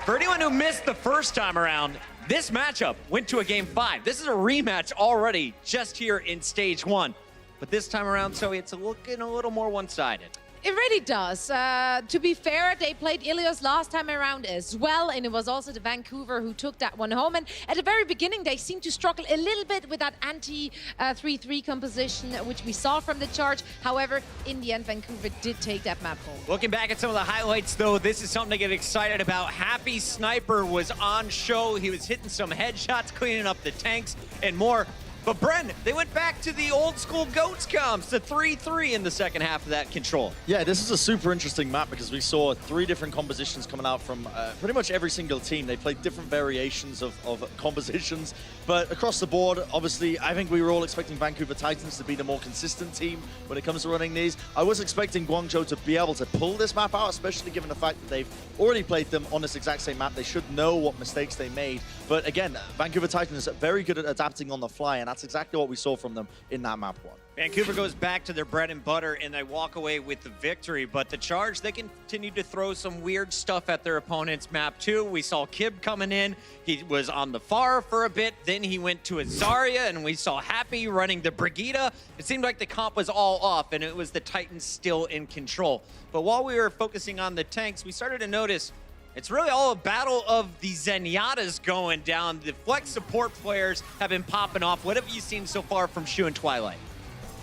For anyone who missed the first time around, this matchup went to a Game 5. This is a rematch already just here in Stage 1. But this time around, so it's looking a little more one-sided. It really does. To be fair, they played Ilios last time around as well, and it was also the Vancouver who took that one home. And at the very beginning, they seemed to struggle a little bit with that anti-3-3 composition, which we saw from the Charge. However, in the end, Vancouver did take that map home. Looking back at some of the highlights, though, this is something to get excited about. Happy Sniper was on show. He was hitting some headshots, cleaning up the tanks, and more. But Bren, they went back to the old school GOATS comps, to 3-3 in the second half of that control. Yeah, this is a super interesting map because we saw 3 different compositions coming out from pretty much every single team. They played different variations of compositions, but across the board, obviously, I think we were all expecting Vancouver Titans to be the more consistent team when it comes to running these. I was expecting Guangzhou to be able to pull this map out, especially given the fact that they've already played them on this exact same map. They should know what mistakes they made. But again, Vancouver Titans are very good at adapting on the fly, and that's exactly what we saw from them in that map 1. Vancouver goes back to their bread and butter, and they walk away with the victory. But the Charge, they continue to throw some weird stuff at their opponent's map, too. We saw Kib coming in. He was on the Far for a bit. Then he went to a Zarya, and we saw Happy running the Brigida. It seemed like the comp was all off, and it was the Titans still in control. But while we were focusing on the tanks, we started to notice it's really all a battle of the Zenyatta's going down. The flex support players have been popping off. What have you seen so far from Shu and Twilight?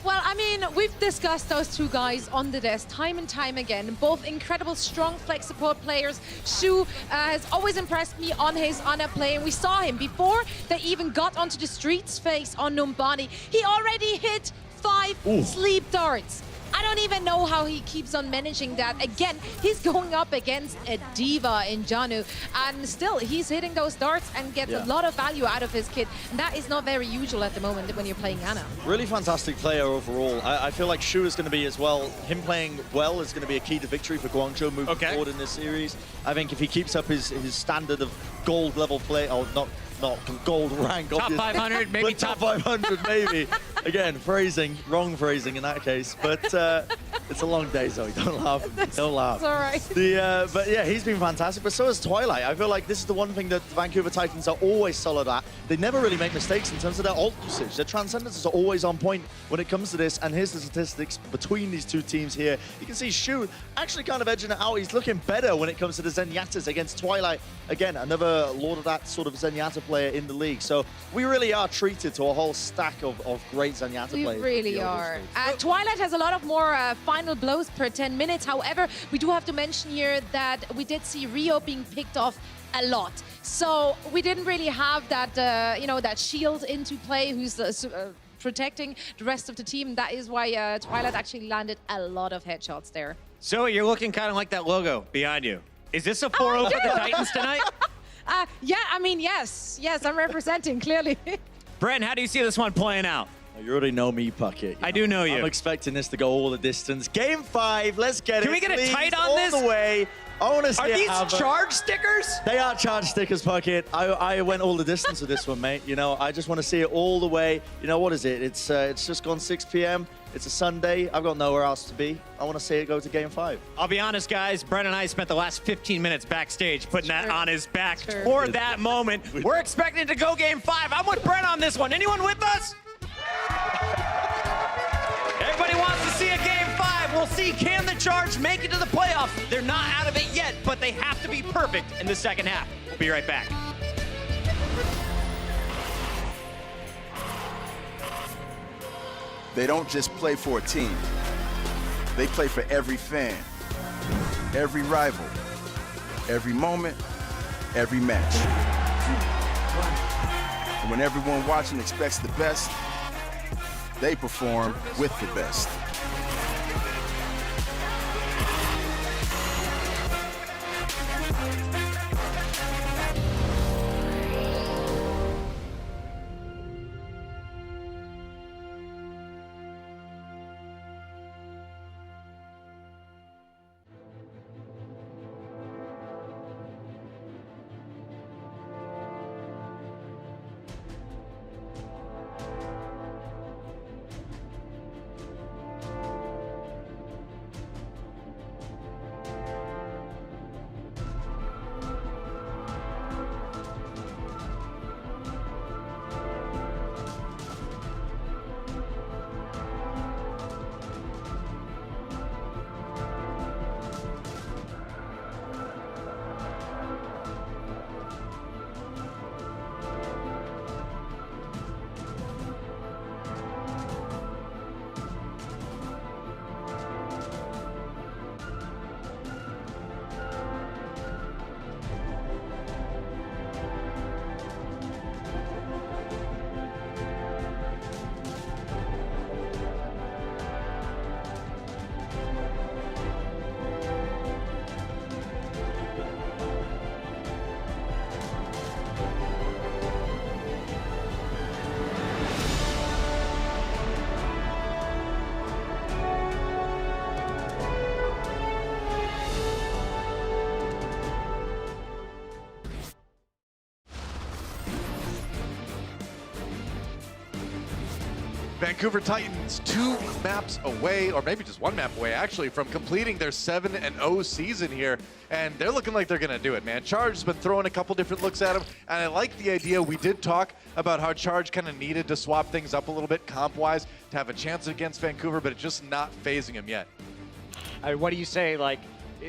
Well, I mean, we've discussed those 2 guys on the desk time and time again. Both incredible, strong flex support players. Shu has always impressed me on his Ana play, and we saw him before they even got onto the streets phase on Numbani. He already hit 5 sleep darts. I don't even know how he keeps on managing that. Again, he's going up against a diva in Janu, and still he's hitting those darts and gets a lot of value out of his kit. And that is not very usual at the moment when you're playing Ana. Really fantastic player overall. I feel like Shu is going to be as well. Him playing well is going to be a key to victory for Guangzhou moving forward in this series. I think if he keeps up his standard of gold level play, or not gold rank, top obviously. 500, maybe top 500, maybe. Again, wrong phrasing in that case. But it's a long day, Zoe. Don't laugh. Don't laugh. It's all right. But yeah, he's been fantastic. But so is Twilight. I feel like this is the one thing that the Vancouver Titans are always solid at. They never really make mistakes in terms of their ult usage. Their transcendences are always on point when it comes to this. And here's the statistics between these 2 teams here. You can see Shu actually kind of edging it out. He's looking better when it comes to the Zenyatta's against Twilight. Again, another Lord of that sort of Zenyatta player in the league. So we really are treated to a whole stack of great Zenyatta players. We really are. Twilight has a lot of more final blows per 10 minutes. However, we do have to mention here that we did see Rio being picked off a lot. So we didn't really have that, that shield into play who's protecting the rest of the team. That is why Twilight actually landed a lot of headshots there. So you're looking kind of like that logo behind you. Is this a 4-0 for the Titans tonight? Yeah, I mean, yes. Yes, I'm representing, clearly. Bren, how do you see this one playing out? You already know me, Puckett. I do know you. I'm expecting this to go all the distance. Game 5, let's get it. Can we get a tight on all this? The way. Are these charge stickers? They are charge stickers, Puckett. I went all the distance with this one, mate. You know, I just want to see it all the way. You know, what is it? It's just gone 6 p.m. It's a Sunday. I've got nowhere else to be. I want to see it go to Game 5. I'll be honest, guys. Bren and I spent the last 15 minutes backstage putting that on his back for that moment. We're expecting to go Game 5. I'm with Bren on this one. Anyone with us? Everybody wants to see a Game 5. We'll see, can the Charge make it to the playoffs? They're not out of it yet, but they have to be perfect in the second half. We'll be right back. They don't just play for a team. They play for every fan, every rival, every moment, every match. And when everyone watching expects the best, they perform with the best. Vancouver Titans 2 maps away, or maybe just 1 map away actually, from completing their 7-0 season here. And they're looking like they're gonna do it, man. Charge has been throwing a couple different looks at him, and I like the idea. We did talk about how Charge kind of needed to swap things up a little bit comp-wise to have a chance against Vancouver, but it's just not phasing him yet. What do you say? Like,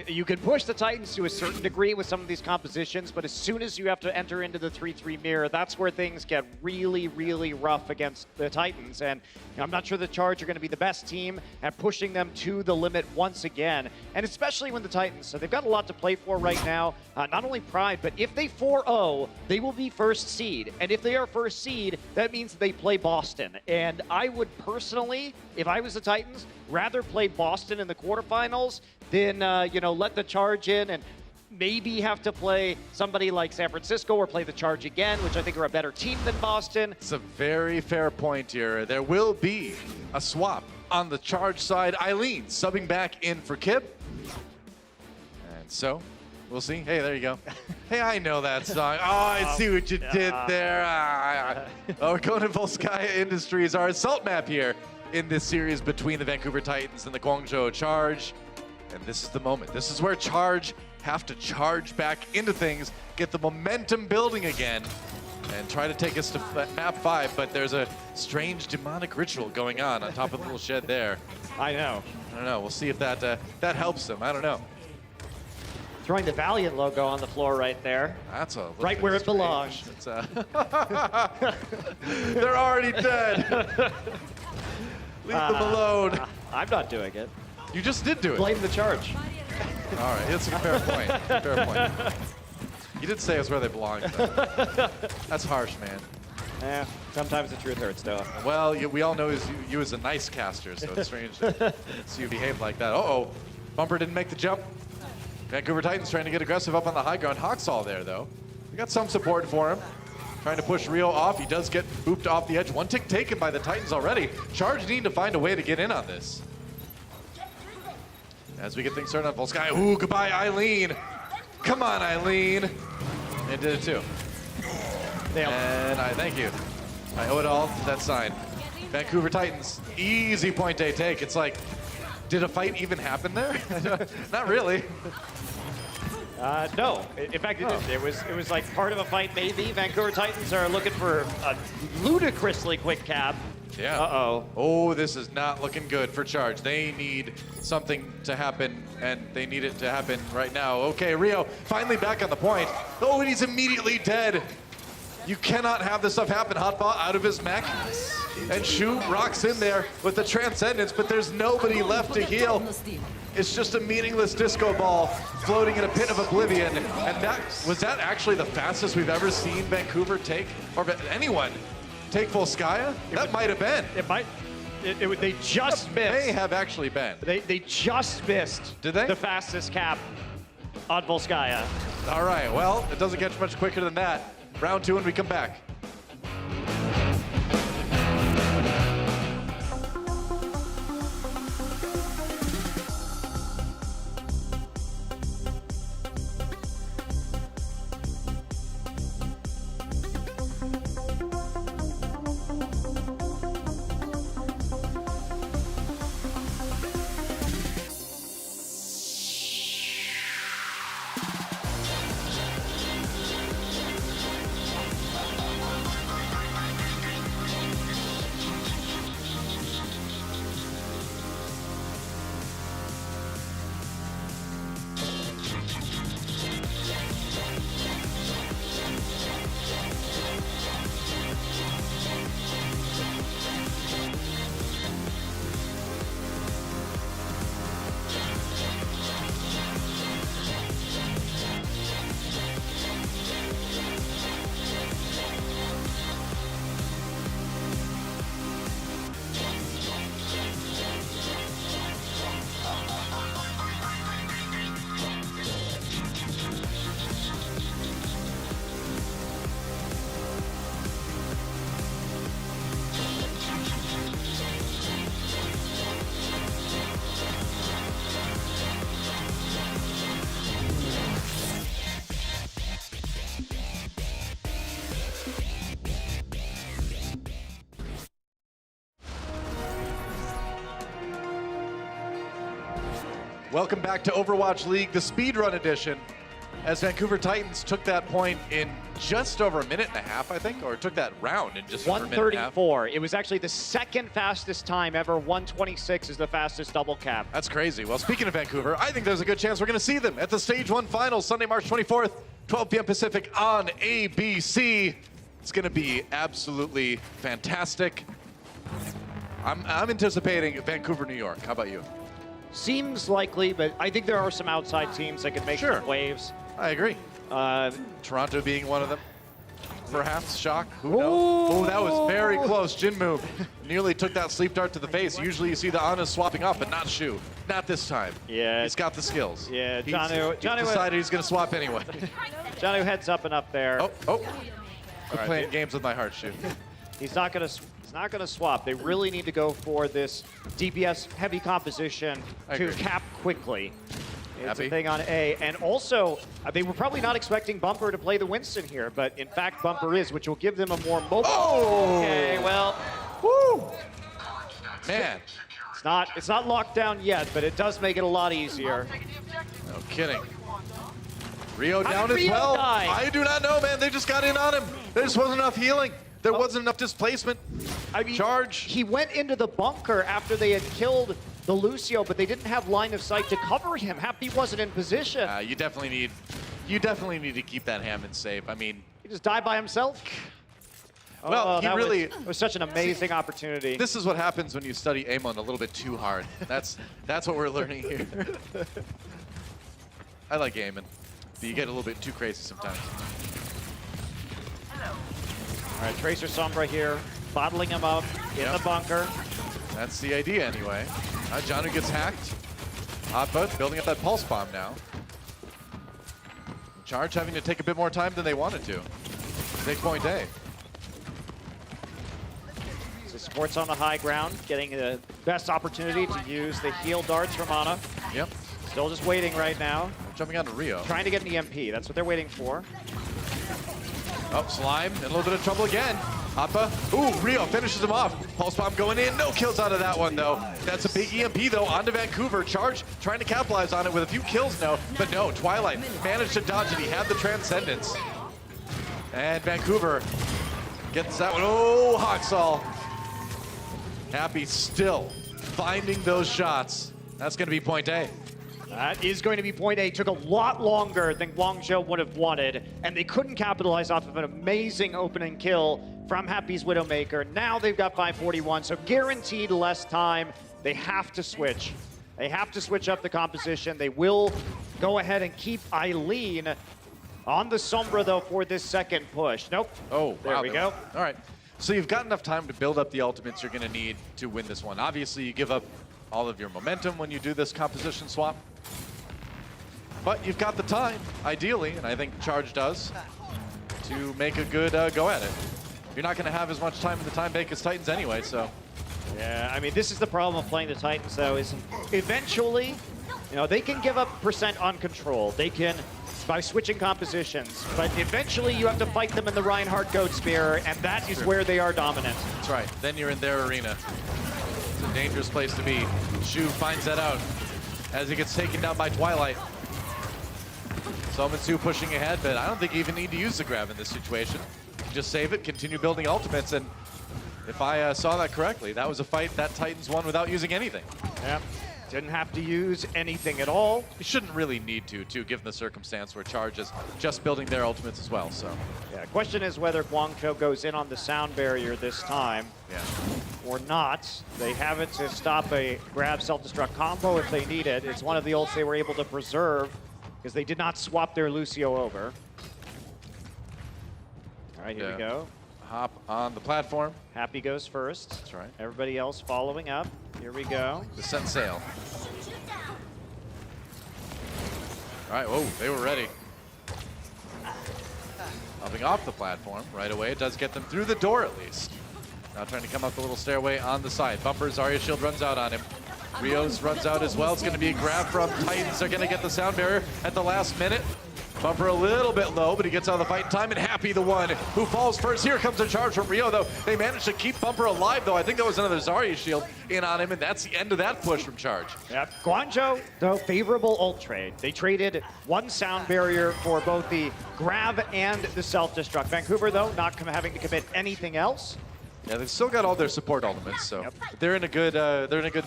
you can push the Titans to a certain degree with some of these compositions, but as soon as you have to enter into the 3-3 mirror, that's where things get really, really rough against the Titans. And I'm not sure the Charge are going to be the best team at pushing them to the limit once again, and especially when the Titans, so they've got a lot to play for right now. Not only pride, but if they 4-0, they will be first seed. And if they are first seed, that means they play Boston. And I would personally, if I was the Titans, rather play Boston in the quarterfinals than, let the Charge in and maybe have to play somebody like San Francisco or play the Charge again, which I think are a better team than Boston. It's a very fair point here. There will be a swap on the Charge side. Eileen subbing back in for Kip. And so, we'll see. Hey, there you go. Hey, I know that song. Oh, I see what you did there. We're going to Volskaya Industries, our assault map here in this series between the Vancouver Titans and the Guangzhou Charge. And this is the moment. This is where Charge have to charge back into things, get the momentum building again, and try to take us to map 5. But there's a strange demonic ritual going on top of the little shed there. I know. I don't know. We'll see if that helps them. I don't know. Throwing the Valiant logo on the floor right there. That's a right where it belongs. It's they're already dead. Leave them alone. I'm not doing it. You just did do it. Blame the Charge. All right, that's a fair point. Fair point. You did say it's where they belong. That's harsh, man. Yeah, sometimes the truth hurts, though. Well, we all know you as a nice caster, so it's strange to see you behave like that. Uh-oh. Bumper didn't make the jump. Vancouver Titans trying to get aggressive up on the high ground. Hawksall there, though. We got some support for him. Trying to push Rio off. He does get booped off the edge. 1 tick taken by the Titans already. Charge need to find a way to get in on this. As we get things started on Volskaya. Ooh, goodbye, Eileen. Come on, Eileen. And did it too. And I thank you. I owe it all to that sign. Vancouver Titans, easy point A take. It's like, did a fight even happen there? Not really. No, in fact it didn't. It was like part of a fight maybe. Vancouver Titans are looking for a ludicrously quick cap. Yeah. Uh-oh. Oh, this is not looking good for Charge. They need something to happen, and they need it to happen right now. Okay, Rio finally back on the point. Oh, and he's immediately dead. You cannot have this stuff happen. Hotball out of his mech. And Shu rocks in there with the Transcendence, but there's nobody left to heal. It's just a meaningless disco ball floating in a pit of oblivion. And was that actually the fastest we've ever seen Vancouver take, or anyone take Volskaya? That might have been. It might. They just missed. May have actually been. They just missed. Did they? The fastest cap on Volskaya. All right. Well, it doesn't get much quicker than that. Round 2 when we come back. Welcome back to Overwatch League, the speedrun edition, as Vancouver Titans took that point in just over a minute and a half, I think, or took that round in just over a minute and a half. 1:34. It was actually the second fastest time ever. 1:26 is the fastest double cap. That's crazy. Well, speaking of Vancouver, I think there's a good chance we're going to see them at the Stage 1 Finals, Sunday, March 24th, 12 p.m. Pacific on ABC. It's going to be absolutely fantastic. I'm anticipating Vancouver, New York. How about you? Seems likely, but I think there are some outside teams that could make some waves. I agree. Toronto being one of them. Perhaps. Shock. Who knows? Oh, that was very close. Jinmu nearly took that sleep dart to the face. Usually you see the Ana swapping up, but not Shu. Not this time. Yeah. He's got the skills. Yeah, He Janu decided he's going to swap anyway. Janu heads up and up there. Oh. We're playing games with my heart, Shu. He's not going to swap. They really need to go for this DPS heavy composition to cap quickly. It's a thing on A. And also, they were probably not expecting Bumper to play the Winston here, but in fact, Bumper is, which will give them a more mobile. Oh! Okay, well, Woo! Man. it's not locked down yet, but it does make it a lot easier. No kidding. Rio How down did as Rio well. die? I do not know, man. They just got in on him. There just wasn't enough healing. There wasn't enough displacement. I mean, Charge. He went into the bunker after they had killed the Lucio, but they didn't have line of sight to cover him. Happy wasn't in position. You definitely need to keep that Hammond safe. I mean, He just died by himself. Well, he really it was such an amazing opportunity. This is what happens when you study Amon a little bit too hard. That's what we're learning here. I like Amon, but you get a little bit too crazy sometimes. All right, Tracer Sombra here, bottling him up in the bunker. That's the idea anyway. Janu gets hacked. Hotfoot building up that pulse bomb now. Charge having to take a bit more time than they wanted to. Take point A. So Sports on the high ground, getting the best opportunity to use the heal darts from Ana. Yep. Still just waiting right now. Jumping onto Rio. Trying to get an EMP. That's what they're waiting for. Oh, Slime in a little bit of trouble again. Appa. Ooh, Rio finishes him off. Pulse bomb going in. No kills out of that one, though. That's a big EMP, though, onto Vancouver. Charge trying to capitalize on it with a few kills now. But no, Twilight managed to dodge it. He had the Transcendence. And Vancouver gets that one. Oh, Hawksall. Happy still finding those shots. That's going to be point A. That is going to be point A. Took a lot longer than Guangzhou would have wanted, and they couldn't capitalize off of an amazing opening kill from Happy's Widowmaker. Now they've got 541, so guaranteed less time. They have to switch. They have to switch up the composition. They will go ahead and keep Eileen on the Sombra, though, for this second push. Nope. Oh, there wow. we go. All right. So you've got enough time to build up the ultimates you're going to need to win this one. Obviously, you give up all of your momentum when you do this composition swap. But you've got the time, ideally, and I think Charge does, to make a good go at it. You're not going to have as much time in the time bank as Titans anyway, so. Yeah, I mean, this is the problem of playing the Titans, though, is eventually, you know, they can give up percent on control. They can, by switching compositions, but eventually you have to fight them in the Reinhardt Goat Spear, and that is where they are dominant. That's right. Then you're in their arena. It's a dangerous place to be. Shu finds that out as he gets taken down by Twilight. Somansu pushing ahead, but I don't think you even need to use the grab in this situation. Just save it, continue building ultimates, and if I saw that correctly, that was a fight that Titans won without using anything. Yeah, didn't have to use anything at all. You shouldn't really need to, given the circumstance where Charge is just building their ultimates as well, so. Yeah, question is whether Guangzhou goes in on the sound barrier this time. Yeah. Or not. They have it to stop a grab self-destruct combo if they need it. It's one of the ults they were able to preserve because they did not swap their Lucio over. All right, here we go. Hop on the platform. Happy goes first. That's right. Everybody else following up. Here we go. The set sail. All right, whoa, they were ready. Hopping off the platform right away. It does get them through the door at least. Now trying to come up the little stairway on the side. Bumper's Zarya shield runs out on him. Rios runs out as well. It's going to be a grab from Titans. They're going to get the sound barrier at the last minute. Bumper a little bit low, but he gets out of the fight in time, and Happy the one who falls first. Here comes a charge from Rio, though. They managed to keep Bumper alive, though. I think that was another Zarya shield in on him, and that's the end of that push from Charge. Yep. Guangzhou, though, favorable ult trade. They traded one sound barrier for both the grab and the self-destruct. Vancouver, though, not having to commit anything else. Yeah, they've still got all their support elements, so they're in a good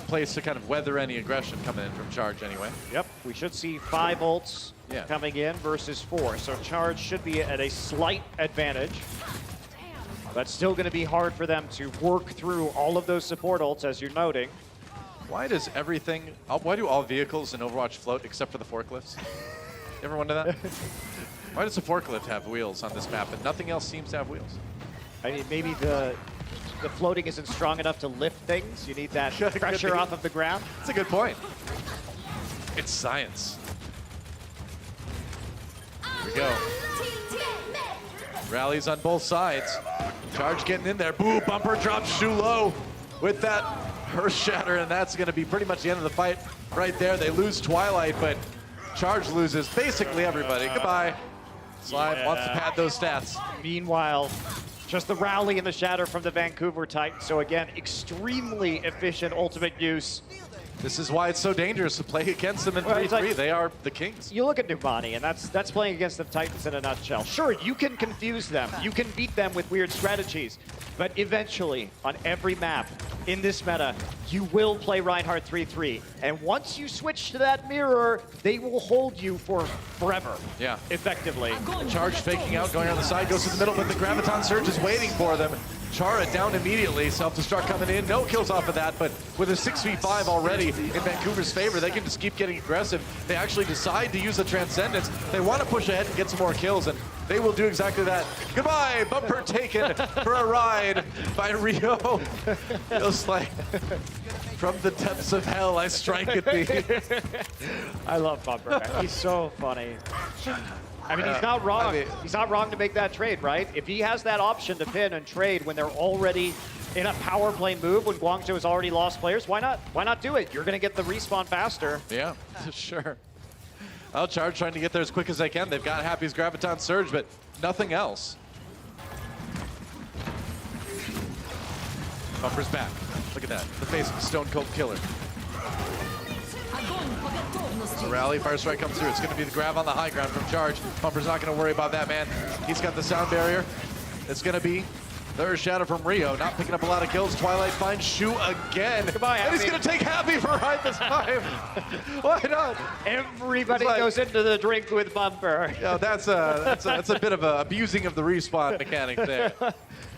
place to kind of weather any aggression coming in from Charge anyway. Yep, we should see 5 ults coming in versus 4, so Charge should be at a slight advantage. But still going to be hard for them to work through all of those support ults, as you're noting. Why does why do all vehicles in Overwatch float except for the forklifts? You ever wonder that? Why does the forklift have wheels on this map and nothing else seems to have wheels? I mean, maybe the floating isn't strong enough to lift things. You need that pressure off of the ground. That's a good point. It's science. Here we go. Rallies on both sides. Charge getting in there. Boo, Bumper drops Shu low with that Earth Shatter, and that's going to be pretty much the end of the fight right there. They lose Twilight, but Charge loses basically everybody. Goodbye. Slime wants to pad those stats. Meanwhile, just the rally and the shatter from the Vancouver Titans. So again, extremely efficient ultimate use. This is why it's so dangerous to play against them in 3-3. Like, they are the kings. You look at Numbani, and that's playing against the Titans in a nutshell. Sure, you can confuse them. You can beat them with weird strategies. But eventually, on every map in this meta, you will play Reinhardt 3-3. And once you switch to that mirror, they will hold you for forever. Yeah. Effectively. Charge faking out, going on the side, goes to the middle, but the Graviton Surge is waiting for them. Chara down immediately, self-destruct coming in, no kills off of that, but with a 6v5 already in Vancouver's favor, they can just keep getting aggressive. They actually decide to use the Transcendence. They want to push ahead and get some more kills, and they will do exactly that. Goodbye, Bumper taken for a ride by Rio. Feels like from the depths of hell I strike at thee. I love Bumper, man. He's so funny. I mean, he's not wrong. He's not wrong to make that trade, right? If he has that option to pin and trade when they're already in a power play move, when Guangzhou has already lost players, why not? Why not do it? You're going to get the respawn faster. Yeah, sure. Well, Charge trying to get there as quick as they can. They've got Happy's Graviton Surge, but nothing else. Bumper's back. Look at that. The face of the Stone Cold Killer. So rally, Fire Strike comes through. It's going to be the grab on the high ground from Charge. Bumper's not going to worry about that, man. He's got the sound barrier. It's going to be the Earth Shadow from Rio. Not picking up a lot of kills. Twilight finds Shu again. Goodbye, and he's going to take Happy for a ride this time. Why not? Everybody goes into the drink with Bumper. Yeah, that's a bit of a abusing of the respawn mechanic there.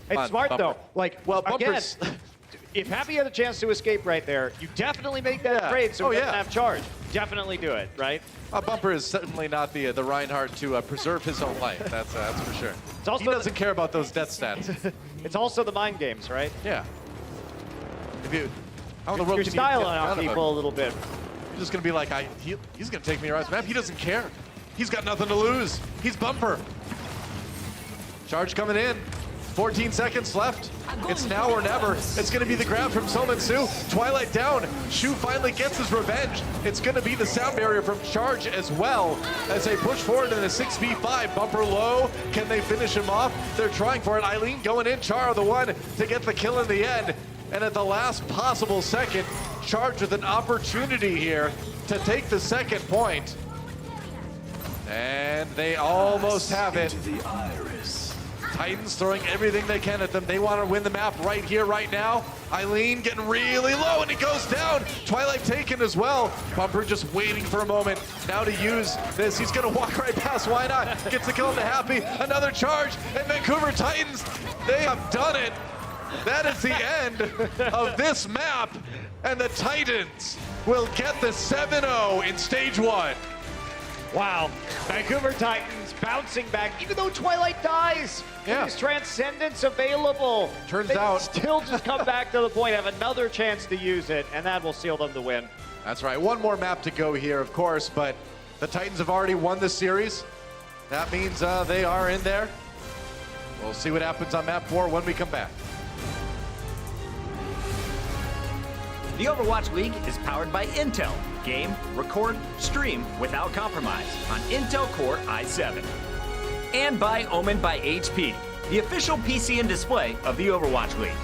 It's smart, Bumper. though. Like, well, Bumper's... Again, if Happy had a chance to escape right there, you definitely make that trade so he doesn't have Charge. Definitely do it, right? Bumper is certainly not the Reinhardt to preserve his own life. That's for sure. It's also he doesn't care about those death stats. It's also the mind games, right? Yeah. If you, you're styling on people a little bit. You're just going to be like, he's going to take me around this map. He doesn't care. He's got nothing to lose. He's Bumper. Charge coming in. 14 seconds left. It's now or never. It's going to be the grab from Somansu. Twilight down. Shu finally gets his revenge. It's going to be the sound barrier from Charge as well as they push forward in a 6v5. Bumper low. Can they finish him off? They're trying for it. Eileen going in. Chara the one to get the kill in the end. And at the last possible second, Charge with an opportunity here to take the second point. And they almost have it. Titans throwing everything they can at them. They want to win the map right here, right now. Eileen getting really low, and he goes down. Twilight taken as well. Bumper just waiting for a moment now to use this. He's going to walk right past. Why not? Gets the kill to Happy. Another charge, and Vancouver Titans, they have done it. That is the end of this map, and the Titans will get the 7-0 in stage 1. Wow, Vancouver Titans bouncing back, even though Twilight dies. Yeah. His Transcendence available. Turns they out. Still just come back to the point, have another chance to use it, and that will seal them the win. That's right. One more map to go here, of course, but the Titans have already won the series. That means they are in there. We'll see what happens on map 4 when we come back. The Overwatch League is powered by Intel. Game, record, stream without compromise on Intel Core i7. And by Omen by HP, the official PC and display of the Overwatch League.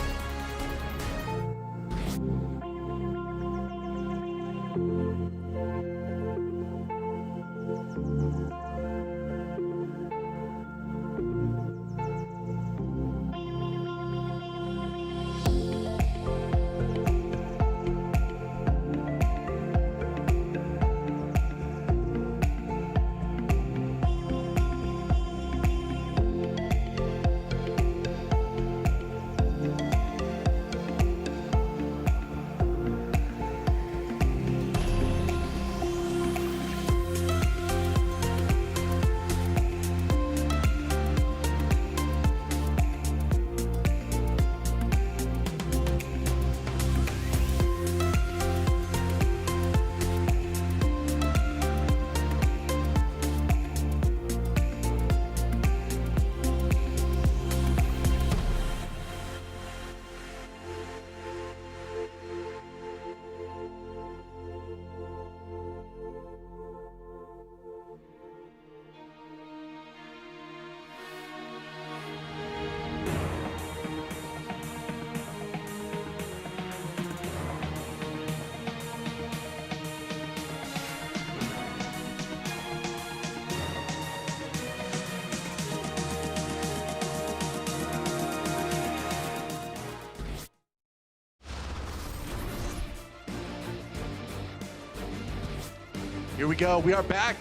Here we go. We are back.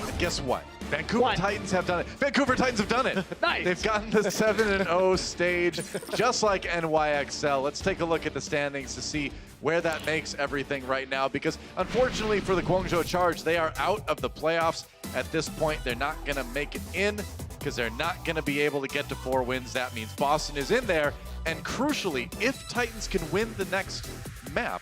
And guess what? Vancouver Titans have done it. Vancouver Titans have done it. Nice. They've gotten the 7-0 stage, just like NYXL. Let's take a look at the standings to see where that makes everything right now, because unfortunately for the Guangzhou Charge, they are out of the playoffs at this point. They're not going to make it in because they're not going to be able to get to 4 wins. That means Boston is in there. And crucially, if Titans can win the next map,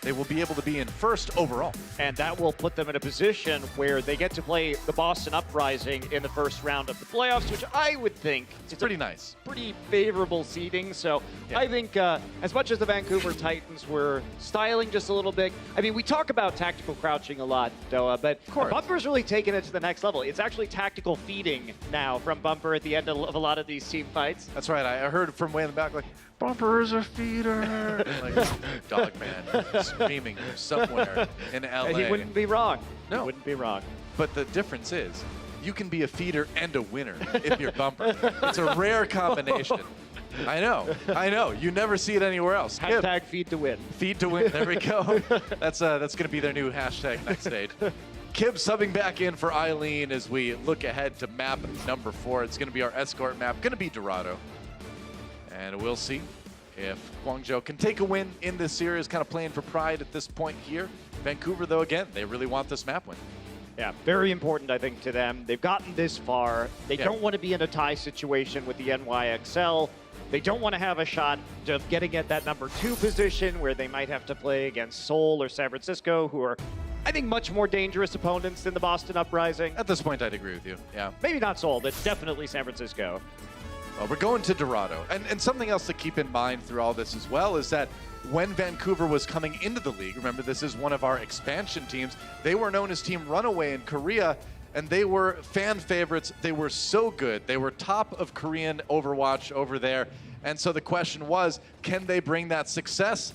they will be able to be in first overall. And that will put them in a position where they get to play the Boston Uprising in the first round of the playoffs, which I would think it's pretty nice. Pretty favorable seeding. So yeah. I think as much as the Vancouver Titans were styling just a little bit, I mean, we talk about tactical crouching a lot, Doa, but Bumper's really taken it to the next level. It's actually tactical feeding now from Bumper at the end of a lot of these team fights. That's right. I heard from way in the back, like, Bumper is a feeder. Like, dog man screaming somewhere in LA. And he wouldn't be wrong. No. He wouldn't be wrong. But the difference is, you can be a feeder and a winner if you're Bumper. It's a rare combination. I know. You never see it anywhere else. Hashtag feed to win. Feed to win. There we go. That's going to be their new hashtag next stage. Kib subbing back in for Eileen as we look ahead to map number 4. It's going to be our escort map. Going to be Dorado. And we'll see if Guangzhou can take a win in this series, kind of playing for pride at this point here. Vancouver, though, again, they really want this map win. Yeah, very important, I think, to them. They've gotten this far. They don't want to be in a tie situation with the NYXL. They don't want to have a shot of getting at that number 2 position where they might have to play against Seoul or San Francisco, who are, I think, much more dangerous opponents than the Boston Uprising. At this point, I'd agree with you, yeah. Maybe not Seoul, but definitely San Francisco. Well, we're going to Dorado. And something else to keep in mind through all this as well is that when Vancouver was coming into the league, remember this is one of our expansion teams, they were known as Team Runaway in Korea, and they were fan favorites. They were so good. They were top of Korean Overwatch over there. And so the question was, can they bring that success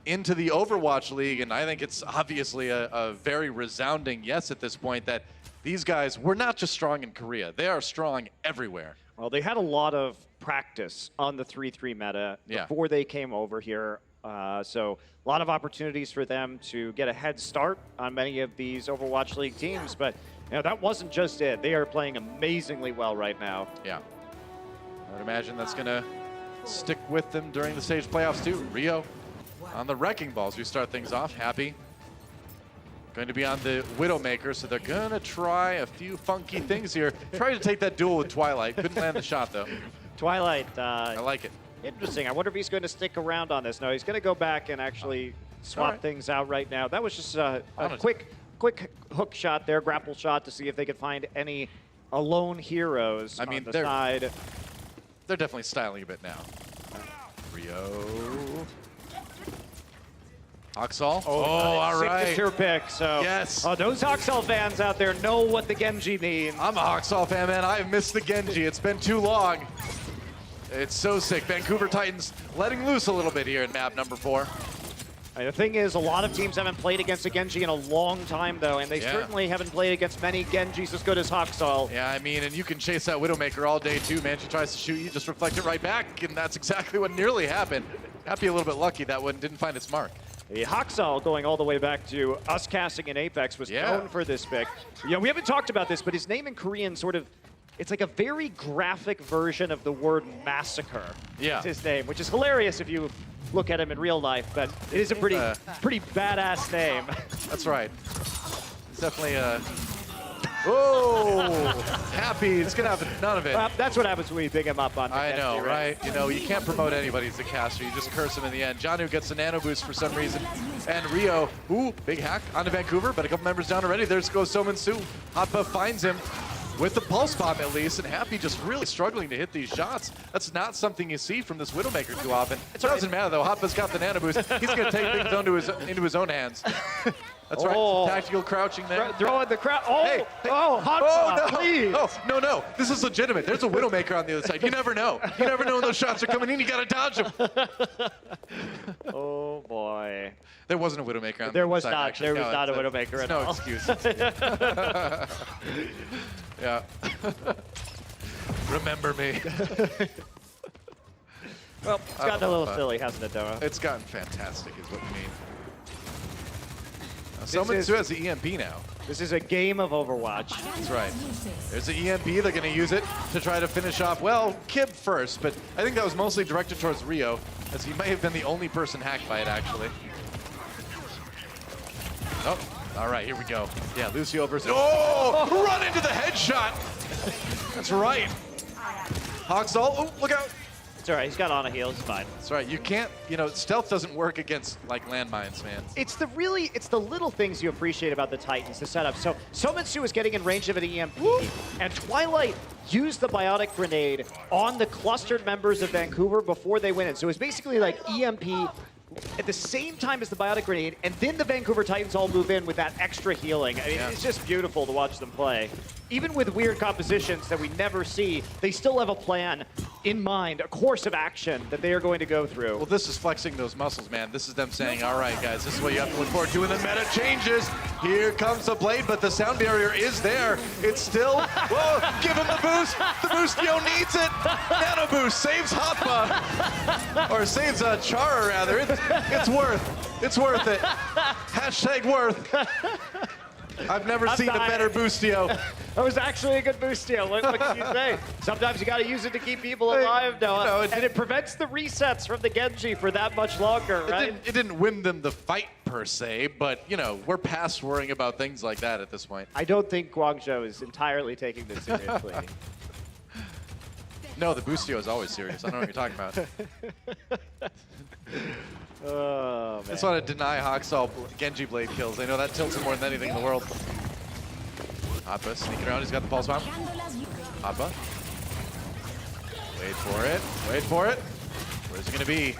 into the Overwatch League? And I think it's obviously a very resounding yes at this point, that these guys were not just strong in Korea. They are strong everywhere. Well, they had a lot of practice on the 3-3 meta before they came over here. So a lot of opportunities for them to get a head start on many of these Overwatch League teams. But that wasn't just it. They are playing amazingly well right now. Yeah. I would imagine that's going to stick with them during the stage playoffs too. Rio on the wrecking balls. We start things off. Happy. Going to be on the Widowmaker, so they're going to try a few funky things here. Try to take that duel with Twilight. Couldn't land the shot, though. Twilight. I like it. Interesting. I wonder if he's going to stick around on this. No, he's going to go back and actually swap things out right now. That was just a quick hook shot there, grapple shot to see if they could find any alone heroes on the side. They're definitely styling a bit now. Rio. Haksal. Oh, all right. Signature pick. So yes. Those Haksal fans out there know what the Genji means. I'm a Haksal fan, man. I have missed the Genji. It's been too long. It's so sick. Vancouver Titans letting loose a little bit here in map number 4. The thing is, a lot of teams haven't played against a Genji in a long time, though, and they certainly haven't played against many Genjis as good as Haksal. Yeah, I mean, and you can chase that Widowmaker all day, too, man. She tries to shoot you, just reflect it right back, and that's exactly what nearly happened. I'd be a little bit lucky that one didn't find its mark. The Haksal, going all the way back to us casting in Apex, was known for this pick. You know, we haven't talked about this, but his name in Korean sort of, it's like a very graphic version of the word massacre. Yeah. It's his name, which is hilarious if you look at him in real life, but it is a pretty badass name. That's right. It's definitely a... Oh, happy. It's going to have none of it. Well, that's what happens when you pick him up on I know, right? You know, you can't promote anybody as a caster. You just curse him in the end. Janu gets a nano boost for some reason. And Rio, ooh, big hack onto Vancouver, but a couple members down already. There goes Sominsu. Hotba finds him with the pulse bomb at least, and Happy just really struggling to hit these shots. That's not something you see from this Widowmaker too often. It doesn't matter though, Hotba's got the nano boost. He's gonna take things into his own hands. That's right, some tactical crouching there. Throwing the crowd. Oh, hey. Hotba, please. No, this is legitimate. There's a Widowmaker on the other side. You never know. You never know when those shots are coming in. You gotta dodge them. Oh boy. There wasn't a Widowmaker on the other side. There was actually. not a Widowmaker at all. No excuse. Yeah. Remember me. Well, it's gotten a little silly, hasn't it, Dora? It's gotten fantastic, is what you mean. Sominsu has the EMP now. This is a game of Overwatch. That's right. There's the EMP. They're going to use it to try to finish off, well, Kib first, but I think that was mostly directed towards Rio, as he may have been the only person hacked by it, actually. Oh. All right, here we go. Yeah, Lucio versus... Oh! Run into the headshot! That's right. Haksal, oh, look out! It's all right, he's got on a heal, it's fine. That's right, you can't, you know, stealth doesn't work against, like, landmines, man. It's the little things you appreciate about the Titans, the setup. So, Sominsu is getting in range of an EMP, and Twilight used the biotic grenade on the clustered members of Vancouver before they went in. So it's basically like EMP at the same time as the biotic grenade, and then the Vancouver Titans all move in with that extra healing. I mean, it's just beautiful to watch them play. Even with weird compositions that we never see, they still have a plan in mind, a course of action that they are going to go through. Well, this is flexing those muscles, man. This is them saying, all right, guys, this is what you have to look forward to. And the meta changes. Here comes the blade, but the sound barrier is there. It's still, whoa, give him the boost. The Boostio needs it. Nano boost saves Hotba. Or saves Chara, rather. It's worth it. Hashtag worth. I've never seen a better Boostio. That was actually a good Boostio. What can you say? Sometimes you got to use it to keep people alive, Noah. And it prevents the resets from the Genji for that much longer, right? It didn't win them the fight, per se, but, you know, we're past worrying about things like that at this point. I don't think Guangzhou is entirely taking this seriously. No, the Boostio is always serious. I don't know what you're talking about. Oh, man. I just want to deny Haksal Genji Blade kills. I know that tilts him more than anything in the world. Hotba sneaking around. He's got the pulse bomb. Hotba. Wait for it. Wait for it. Where's it going to be?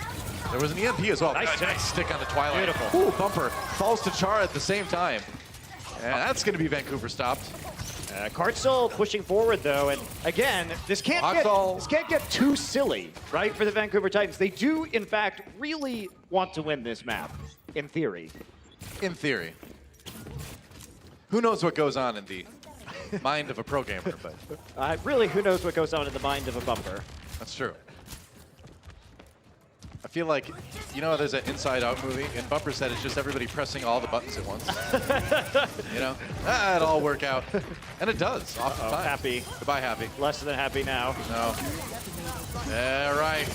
There was an EMP as well. Nice stick on the Twilight. Beautiful. Ooh, bumper. Falls to Chara at the same time. And that's going to be Vancouver stopped. Kartzel pushing forward, though, and again, this can't get too silly, right, for the Vancouver Titans. They do, in fact, really want to win this map, in theory. In theory. Who knows what goes on in the mind of a pro gamer, but... really, who knows what goes on in the mind of a bumper. That's true. I feel like, you know, there's an Inside Out movie, and Bumper said it's just everybody pressing all the buttons at once. You know, it'll all work out. And it does, oftentimes. Happy. Goodbye, Happy. Less than happy now. No. All right.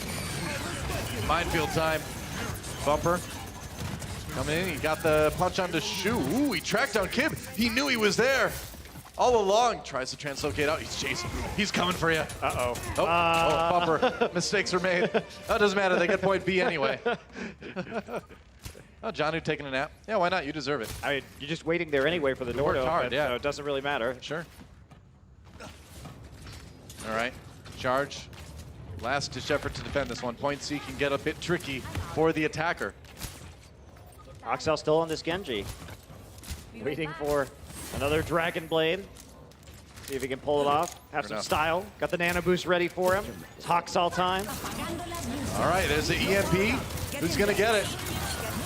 Minefield time. Bumper. Coming in, he got the punch on the shoe. Ooh, he tracked down Kib. He knew he was there. All along, tries to translocate out. He's chasing. He's coming for you. Uh-oh. Oh, Bumper. Mistakes are made. That doesn't matter. They get point B anyway. Oh, Janu taking a nap. Yeah, why not? You deserve it. I mean, you're just waiting there anyway for the door to open, hard, yeah. So it doesn't really matter. Sure. All right. Charge. Last-ditch effort to defend this one. Point C can get a bit tricky for the attacker. Oxel still on this Genji. Waiting for another Dragon Blade. See if he can pull it off. Have some style. Got the Nano Boost ready for him. It's Hoxall time. All right, there's the EMP. Who's going to get it?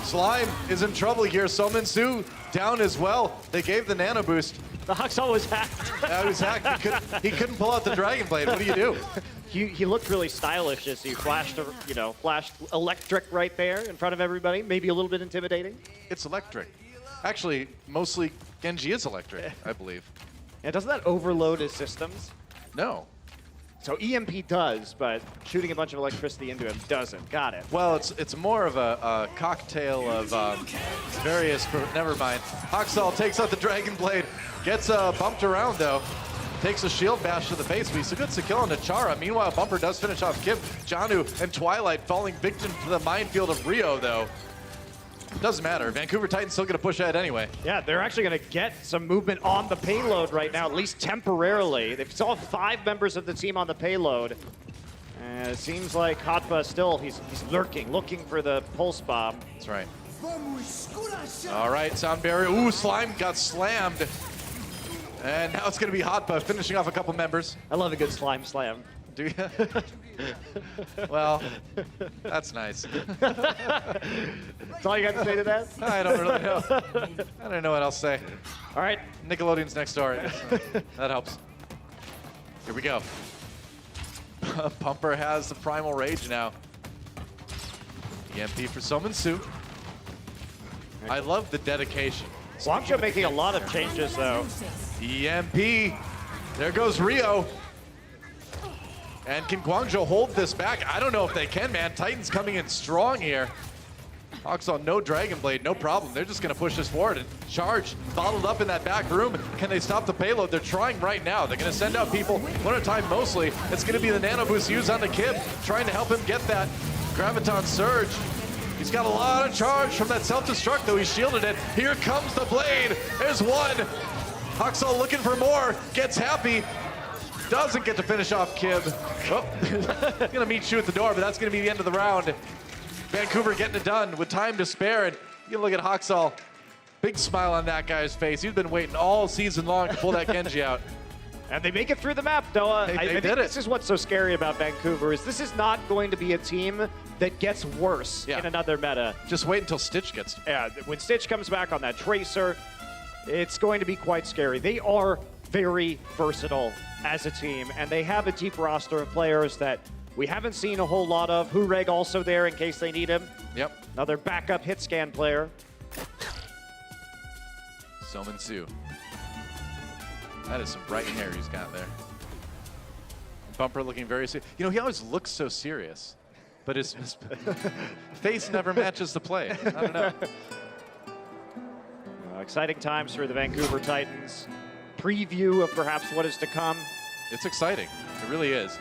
Slime is in trouble here. Sominsu down as well. They gave the Nano Boost. The Hoxall was hacked. Yeah, he was hacked. He couldn't pull out the Dragon Blade. What do you do? He looked really stylish as he flashed, flashed electric right there in front of everybody. Maybe a little bit intimidating. It's electric. Actually, mostly Genji is electric, I believe. Yeah, doesn't that overload his systems? No. So EMP does, but shooting a bunch of electricity into him doesn't. Got it. Well, it's more of a cocktail of various. Never mind. Hoxall takes out the Dragon Blade, gets bumped around though. Takes a shield bash to the face, but he's a good kill on Chara. Meanwhile, Bumper does finish off Kim. Janu and Twilight falling victim to the minefield of Rio though. Doesn't matter. Vancouver Titans still gonna push ahead anyway. Yeah, they're actually gonna get some movement on the payload right now, at least temporarily. They saw 5 members of the team on the payload. And it seems like Hotba still, he's lurking, looking for the pulse bomb. That's right. All right, sound barrier. Ooh, Slime got slammed. And now it's gonna be Hotba finishing off a couple members. I love a good Slime slam. Do you? Well, that's nice. That's all you got to say to that? I don't really know. I don't know what else to say. All right. Nickelodeon's next door. That helps. Here we go. Pumper has the Primal Rage now. EMP for Sominsu. I love the dedication. Guangzhou making a lot of changes, though. EMP. There goes Rio. And can Guangzhou hold this back? I don't know if they can, man. Titans coming in strong here. Hawks on no Dragon Blade, no problem. They're just going to push this forward and charge. Bottled up in that back room. Can they stop the payload? They're trying right now. They're going to send out people one at a time mostly. It's going to be the Nano Boost used on the Kib, trying to help him get that Graviton Surge. He's got a lot of charge from that self-destruct, though. He shielded it. Here comes the Blade. There's one. Hoxall looking for more. Gets happy. Doesn't get to finish off Kib. Oh, gonna meet Shu at the door, but that's gonna be the end of the round. Vancouver getting it done with time to spare. And you can look at Hoxall. Big smile on that guy's face. He's been waiting all season long to pull that Genji out. And they make it through the map, Doa. They I did think it. This is what's so scary about Vancouver, is this is not going to be a team that gets worse in another meta. Just wait until Stitch gets. Yeah, when Stitch comes back on that Tracer, it's going to be quite scary. They are very versatile as a team, and they have a deep roster of players that we haven't seen a whole lot of. Hureg also there in case they need him. Yep. Another backup hit scan player. Sominsu. That is some bright hair he's got there. Bumper looking very serious. You know, he always looks so serious, but his face never matches the play. I don't know. Exciting times for the Vancouver Titans. Preview of perhaps what is to come. It's exciting. It really is.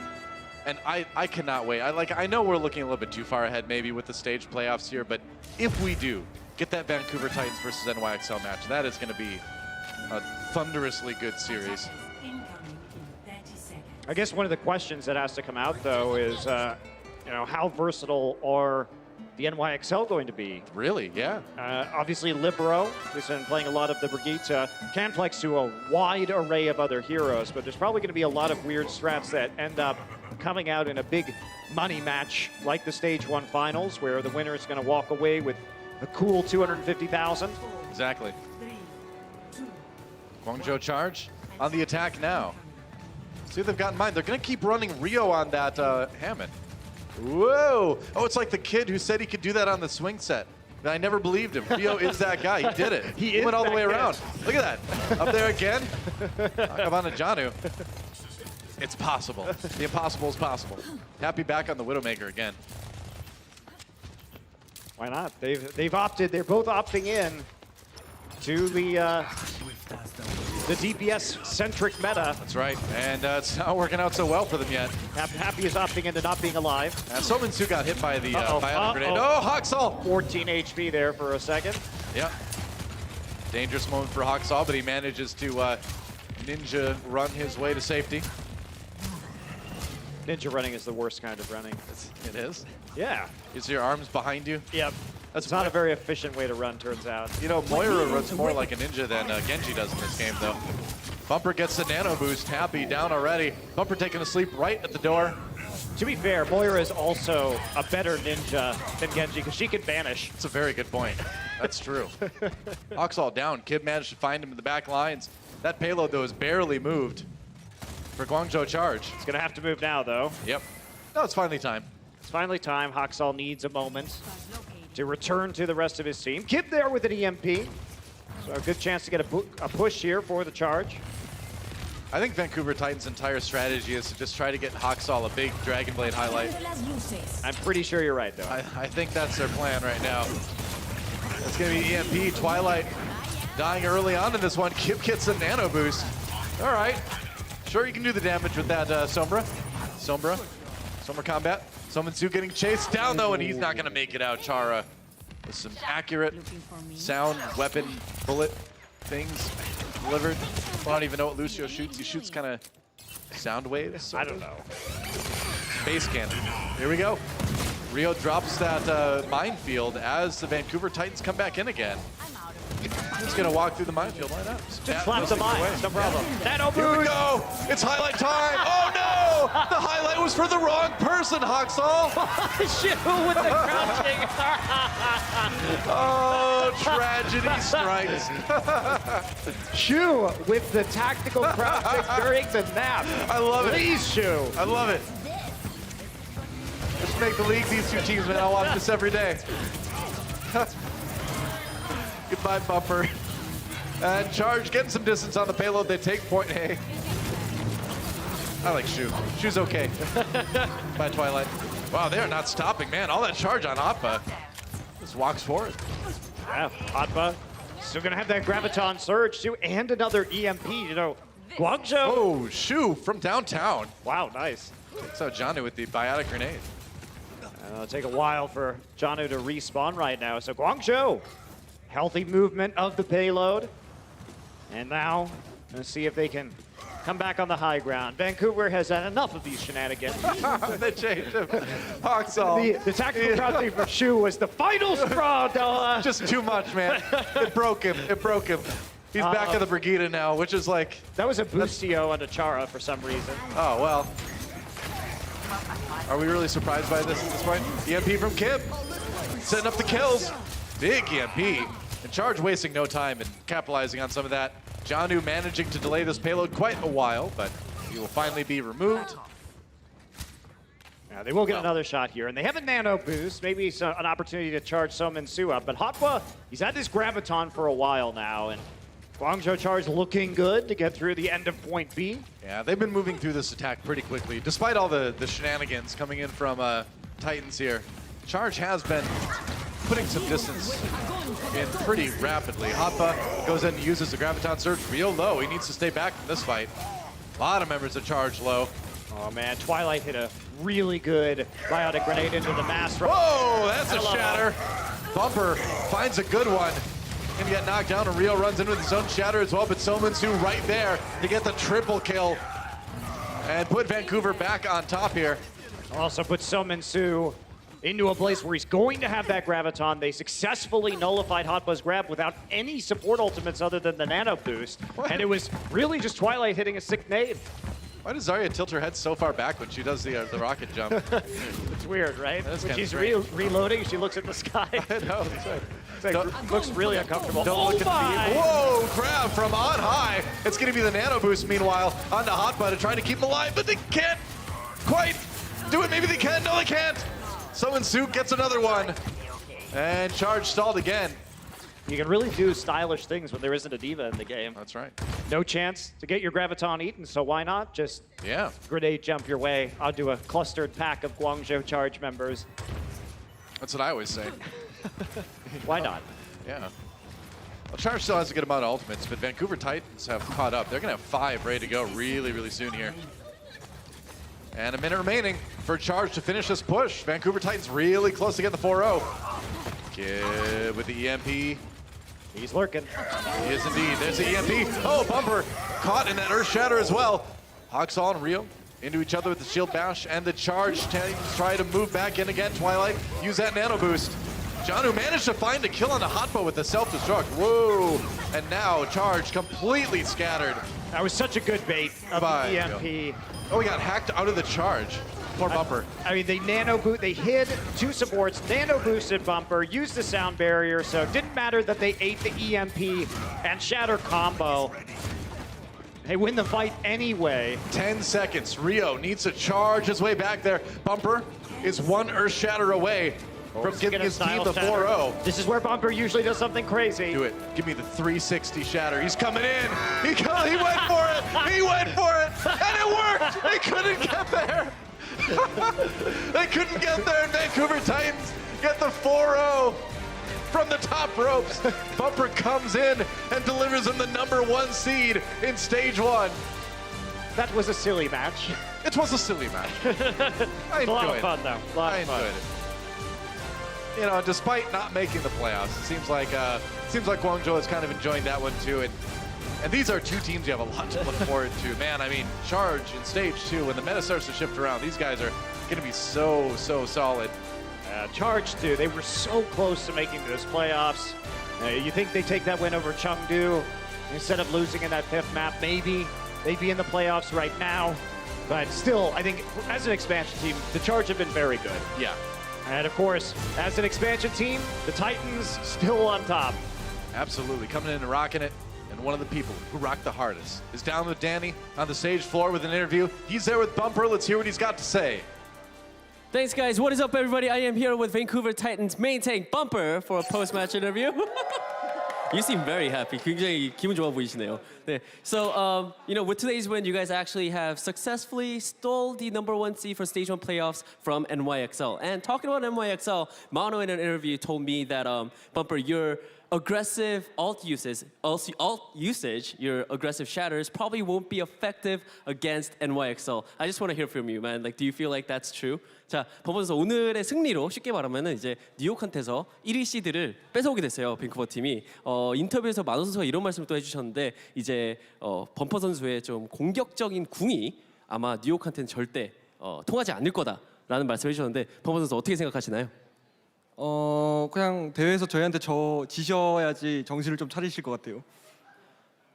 And I cannot wait. I know we're looking a little bit too far ahead maybe with the stage playoffs here, but if we do get that Vancouver Titans versus NYXL match, that is going to be a thunderously good series. I guess one of the questions that has to come out though is, how versatile are the NYXL going to be? Really, yeah. Obviously Libero, who's been playing a lot of the Brigitte, can flex to a wide array of other heroes, but there's probably going to be a lot of weird strats that end up coming out in a big money match like the Stage 1 Finals, where the winner is going to walk away with a cool 250,000. Exactly. Guangzhou charge on the attack now. See what they've got in mind. They're going to keep running Rio on that Hammond. Whoa! Oh, it's like the kid who said he could do that on the swing set. And I never believed him. Rio is that guy. He did it. He went all the way kid. around. Look at that. Up there again. Akavana Janu. It's possible. The impossible is possible. Happy back on the Widowmaker again. Why not? They've opted. They're both opting in to the DPS-centric meta. That's right. And it's not working out so well for them yet. Happy is opting into not being alive. And Sominsu got hit by the Bionic Grenade. Oh, Hoxall! 14 HP there for a second. Yep. Dangerous moment for Hoxall, but he manages to ninja run his way to safety. Ninja running is the worst kind of running. It is? Yeah. Is your arms behind you? Yep. That's not a very efficient way to run, turns out. You know, Moira runs more like a ninja than Genji does in this game, though. Bumper gets the nano boost. Happy down already. Bumper taking a sleep right at the door. To be fair, Moira is also a better ninja than Genji because she can vanish. That's a very good point. That's true. Oxall down. Kid managed to find him in the back lines. That payload, though, is barely moved for Guangzhou Charge. It's going to have to move now, though. Yep. No, it's finally time. It's finally time. Hoxall needs a moment to return to the rest of his team. Kid there with an EMP. So a good chance to get a push here for the Charge. I think Vancouver Titans' entire strategy is to just try to get Hoxall a big Dragon Blade highlight. I'm pretty sure you're right, though. I think that's their plan right now. It's going to be EMP. Twilight dying early on in this one. Kip gets a nano boost. All right. Sure, you can do the damage with that Sombra. Sombra combat. Sominsu getting chased down, though, and he's not going to make it out. Chara with some accurate sound, weapon, bullet things delivered. I don't even know what Lucio shoots. He shoots kind of sound waves. I don't know. Base cannon. Here we go. Rio drops that minefield as the Vancouver Titans come back in again. He's going to walk through the minefield. Why not? Just slap the mine. No problem. Nano boost. Here we go. It's highlight time. Oh, no. The highlight was for the wrong person, Hoxall. Shoot with the crouching. Oh, tragedy strikes. Shu with the tactical crouching during the nap. I love it. Please, Shu. I love it. Let's make the league, these two teams, man. I'll watch this every day. Goodbye, Bumper. And Charge getting some distance on the payload. They take point A. I like Shu. Shu's okay. By Twilight. Wow, they are not stopping, man. All that charge on Appa. Just walks forward. Yeah, Appa still gonna have that Graviton Surge too, and another EMP. You know, Guangzhou. Oh, Shu from downtown. Wow, nice. Takes out Janu with the biotic grenade. It'll take a while for Janu to respawn right now. So Guangzhou, healthy movement of the payload. And now, let's see if they can come back on the high ground. Vancouver has had enough of these shenanigans. They changed him. Hoxall. The tactical crouching for Shu was the final straw, Doa. Just too much, man. It broke him. It broke him. He's back at the Brigida now, which is like... That was a boostio on Chara for some reason. Oh, well. Are we really surprised by this at this point? EMP from Kip. Setting up the kills. Big EMP. And Charge wasting no time and capitalizing on some of that. Janu managing to delay this payload quite a while, but he will finally be removed. Now, they will get another shot here, and they have a nano boost. Maybe it's an opportunity to charge Sominsu up. But Hotwa, he's had this Graviton for a while now, and Guangzhou Charge looking good to get through the end of point B. Yeah, they've been moving through this attack pretty quickly, despite all the shenanigans coming in from Titans here. Charge has been putting some distance in pretty rapidly. Hotpa goes in and uses the Graviton Surge real low. He needs to stay back from this fight. A lot of members of Charge low. Oh man, Twilight hit a really good biotic grenade into the mass. Whoa, that's a shatter. Bumper finds a good one. Gonna get knocked down, and Rio runs into his own shatter as well, but Sominsu right there to get the triple kill and put Vancouver back on top here. Also put Sominsu into a place where he's going to have that Graviton. They successfully nullified Hotpa's grab without any support ultimates other than the nano boost. What? And it was really just Twilight hitting a sick nade. Why does Zarya tilt her head so far back when she does the rocket jump? It's weird, right? That's When kinda she's strange. reloading, she looks at the sky. I know, that's right. It's like, looks really uncomfortable. Don't look at the beam. Whoa, crab from on high. It's going to be the nano boost, meanwhile, onto Hotba to try to keep him alive, but they can't quite do it. Maybe they can. No, they can't. Sominsu gets another one. And Charge stalled again. You can really do stylish things when there isn't a diva in the game. That's right. No chance to get your Graviton eaten, so why not just grenade jump your way onto a clustered pack of Guangzhou Charge members? That's what I always say. Why not? Yeah. Well, Charge still has a good amount of ultimates, but Vancouver Titans have caught up. They're going to have 5 ready to go really, really soon here. And a minute remaining for Charge to finish this push. Vancouver Titans really close to get the 4-0. Kid with the EMP. He's lurking. He is indeed. There's the EMP. Oh, Bumper caught in that Earth Shatter as well. Hoxall and Rio into each other with the Shield Bash, and the Charge try to move back in again. Twilight, use that Nano Boost. John, who managed to find a kill on the hotbow with the self-destruct. Whoa! And now Charge completely scattered. That was such a good bait of By the EMP. Oh, he got hacked out of the Charge. Poor Bumper. I mean, they they hid two supports, nano boosted Bumper, used the sound barrier, so it didn't matter that they ate the EMP and Shatter combo. They win the fight anyway. 10 seconds. Rio needs to charge his way back there. Bumper is one Earth Shatter away from giving his team the 4-0. This is where Bumper usually does something crazy. Do it. Give me the 360 Shatter. He's coming in. He went for it. He went for it. And it worked. They couldn't get there. They couldn't get there. And Vancouver Titans get the 4-0 from the top ropes. Bumper comes in and delivers him the #1 seed in stage 1. That was a silly match. It was a silly match. I A lot enjoyed of fun, it. though. A lot I of fun. enjoyed it. You know, despite not making the playoffs, it seems like Guangzhou is kind of enjoying that one too. And these are two teams you have a lot to look forward to. Man, I mean, Charge in stage 2, when the meta starts to shift around, these guys are going to be so solid. Charge too. They were so close to making this playoffs. You think they take that win over Chengdu instead of losing in that 5th map? Maybe they'd be in the playoffs right now. But still, I think as an expansion team, the Charge have been very good. Yeah. And of course, as an expansion team, the Titans still on top. Absolutely, coming in and rocking it. And one of the people who rocked the hardest is down with Danny on the stage floor with an interview. He's there with Bumper. Let's hear what he's got to say. Thanks, guys. What is up, everybody? I am here with Vancouver Titans main tank Bumper for a post-match interview. You seem very happy. 굉장히 기분 좋아 보이시네요. 네. So, with today's win, you guys actually have successfully stole the #1 seed for Stage 1 playoffs from NYXL. And talking about NYXL, Mano in an interview told me that, Bumper, your aggressive alt usage, your aggressive shatters probably won't be effective against NYXL. I just want to hear from you, man. Like, do you feel like that's true? 자, 범퍼 선수 오늘의 승리로 쉽게 말하면은 이제 뉴욕한테서 1위 시드를 뺏어오게 됐어요. 밴쿠버 팀이. 인터뷰에서 마노 선수가 이런 말씀을 또 해주셨는데 이제 범퍼 선수의 좀 공격적인 궁이 아마 뉴욕한테는 절대 통하지 않을 거다라는 말씀을 해주셨는데 범퍼 선수 어떻게 생각하시나요? 그냥 대회에서 저희한테 지셔야지 정신을 좀 차리실 것 같아요.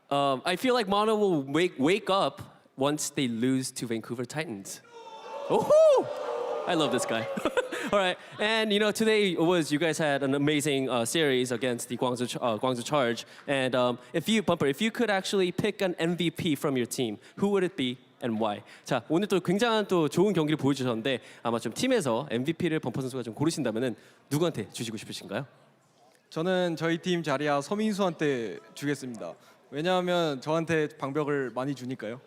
I feel like Mono will wake up once they lose to Vancouver Titans. Woohoo! I love this guy. All right, and today you guys had an amazing series against the Guangzhou Charge, and if you could actually pick an MVP from your team, who would it be and why? 자, 오늘 또 굉장한 또 좋은 경기를 보여주셨는데 아마 좀 팀에서 MVP를 범퍼 선수가 좀 고르신다면은 누구한테 주시고 싶으신가요? 저는 저희 팀 자리야 서민수한테 주겠습니다. 왜냐하면 저한테 방벽을 많이 주니까요.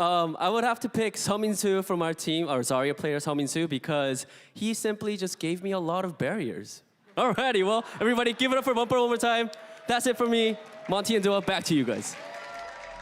I would have to pick Seomin-soo from our team, our Zarya player Seomin-soo, because he simply just gave me a lot of barriers. Alrighty, well, everybody give it up for Bumper one more time. That's it for me. Monty and Doa, back to you guys.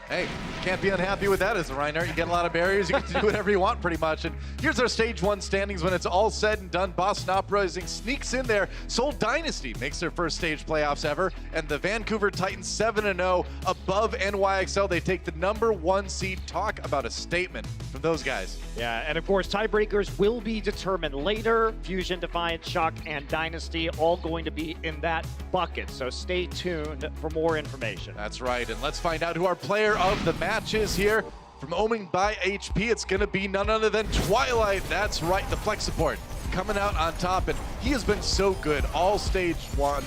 Hey, can't be unhappy with that as a Reinhardt. You get a lot of barriers. You get to do whatever you want pretty much. And here's our stage 1 standings when it's all said and done. Boston Uprising sneaks in there. Seoul Dynasty makes their first stage playoffs ever. And the Vancouver Titans 7-0 above NYXL. They take the #1 seed. Talk about a statement from those guys. Yeah, and of course, tiebreakers will be determined later. Fusion, Defiant, Shock, and Dynasty all going to be in that bucket. So stay tuned for more information. That's right. And let's find out who our player of the match is here. From Omen by HP, it's going to be none other than Twilight. That's right, the flex support coming out on top. And he has been so good all stage long.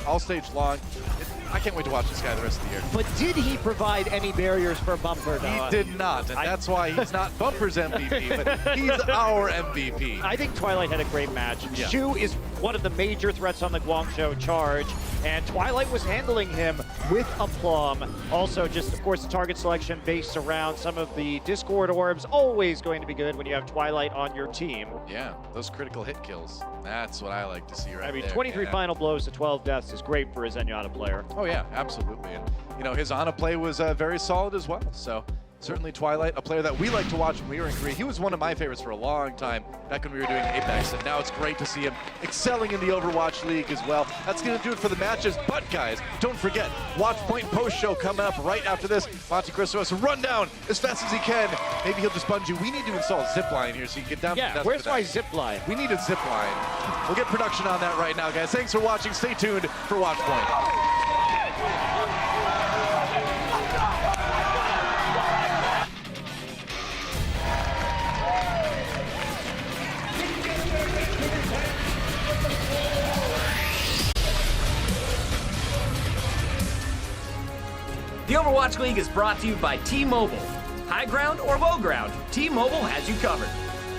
I can't wait to watch this guy the rest of the year. But did he provide any barriers for Bumper? He did not, and that's why he's not Bumper's MVP, but he's our MVP. I think Twilight had a great match. Yeah. Shu is one of the major threats on the Guangzhou Charge, and Twilight was handling him with aplomb. Also, just, of course, the target selection based around some of the Discord orbs, always going to be good when you have Twilight on your team. Yeah, those critical hit kills. That's what I like to see right there. I mean, 23 final blows to 12 deaths is great for a Zenyatta player. Oh yeah, absolutely. And his Ana play was very solid as well. So Certainly Twilight, a player that we like to watch when we were in Korea. He was one of my favorites for a long time back when we were doing Apex, and now it's great to see him excelling in the Overwatch League as well. That's going to do it for the matches, but guys, don't forget, Watch Point post-show coming up right after this. Monte Cristo has to run down as fast as he can. Maybe he'll just sponge you. We need to install a zipline here so you can get down. Yeah, where's my zipline? We need a zipline. We'll get production on that right now, guys. Thanks for watching. Stay tuned for Watch Point. The Overwatch League is brought to you by T-Mobile. High ground or low ground, T-Mobile has you covered.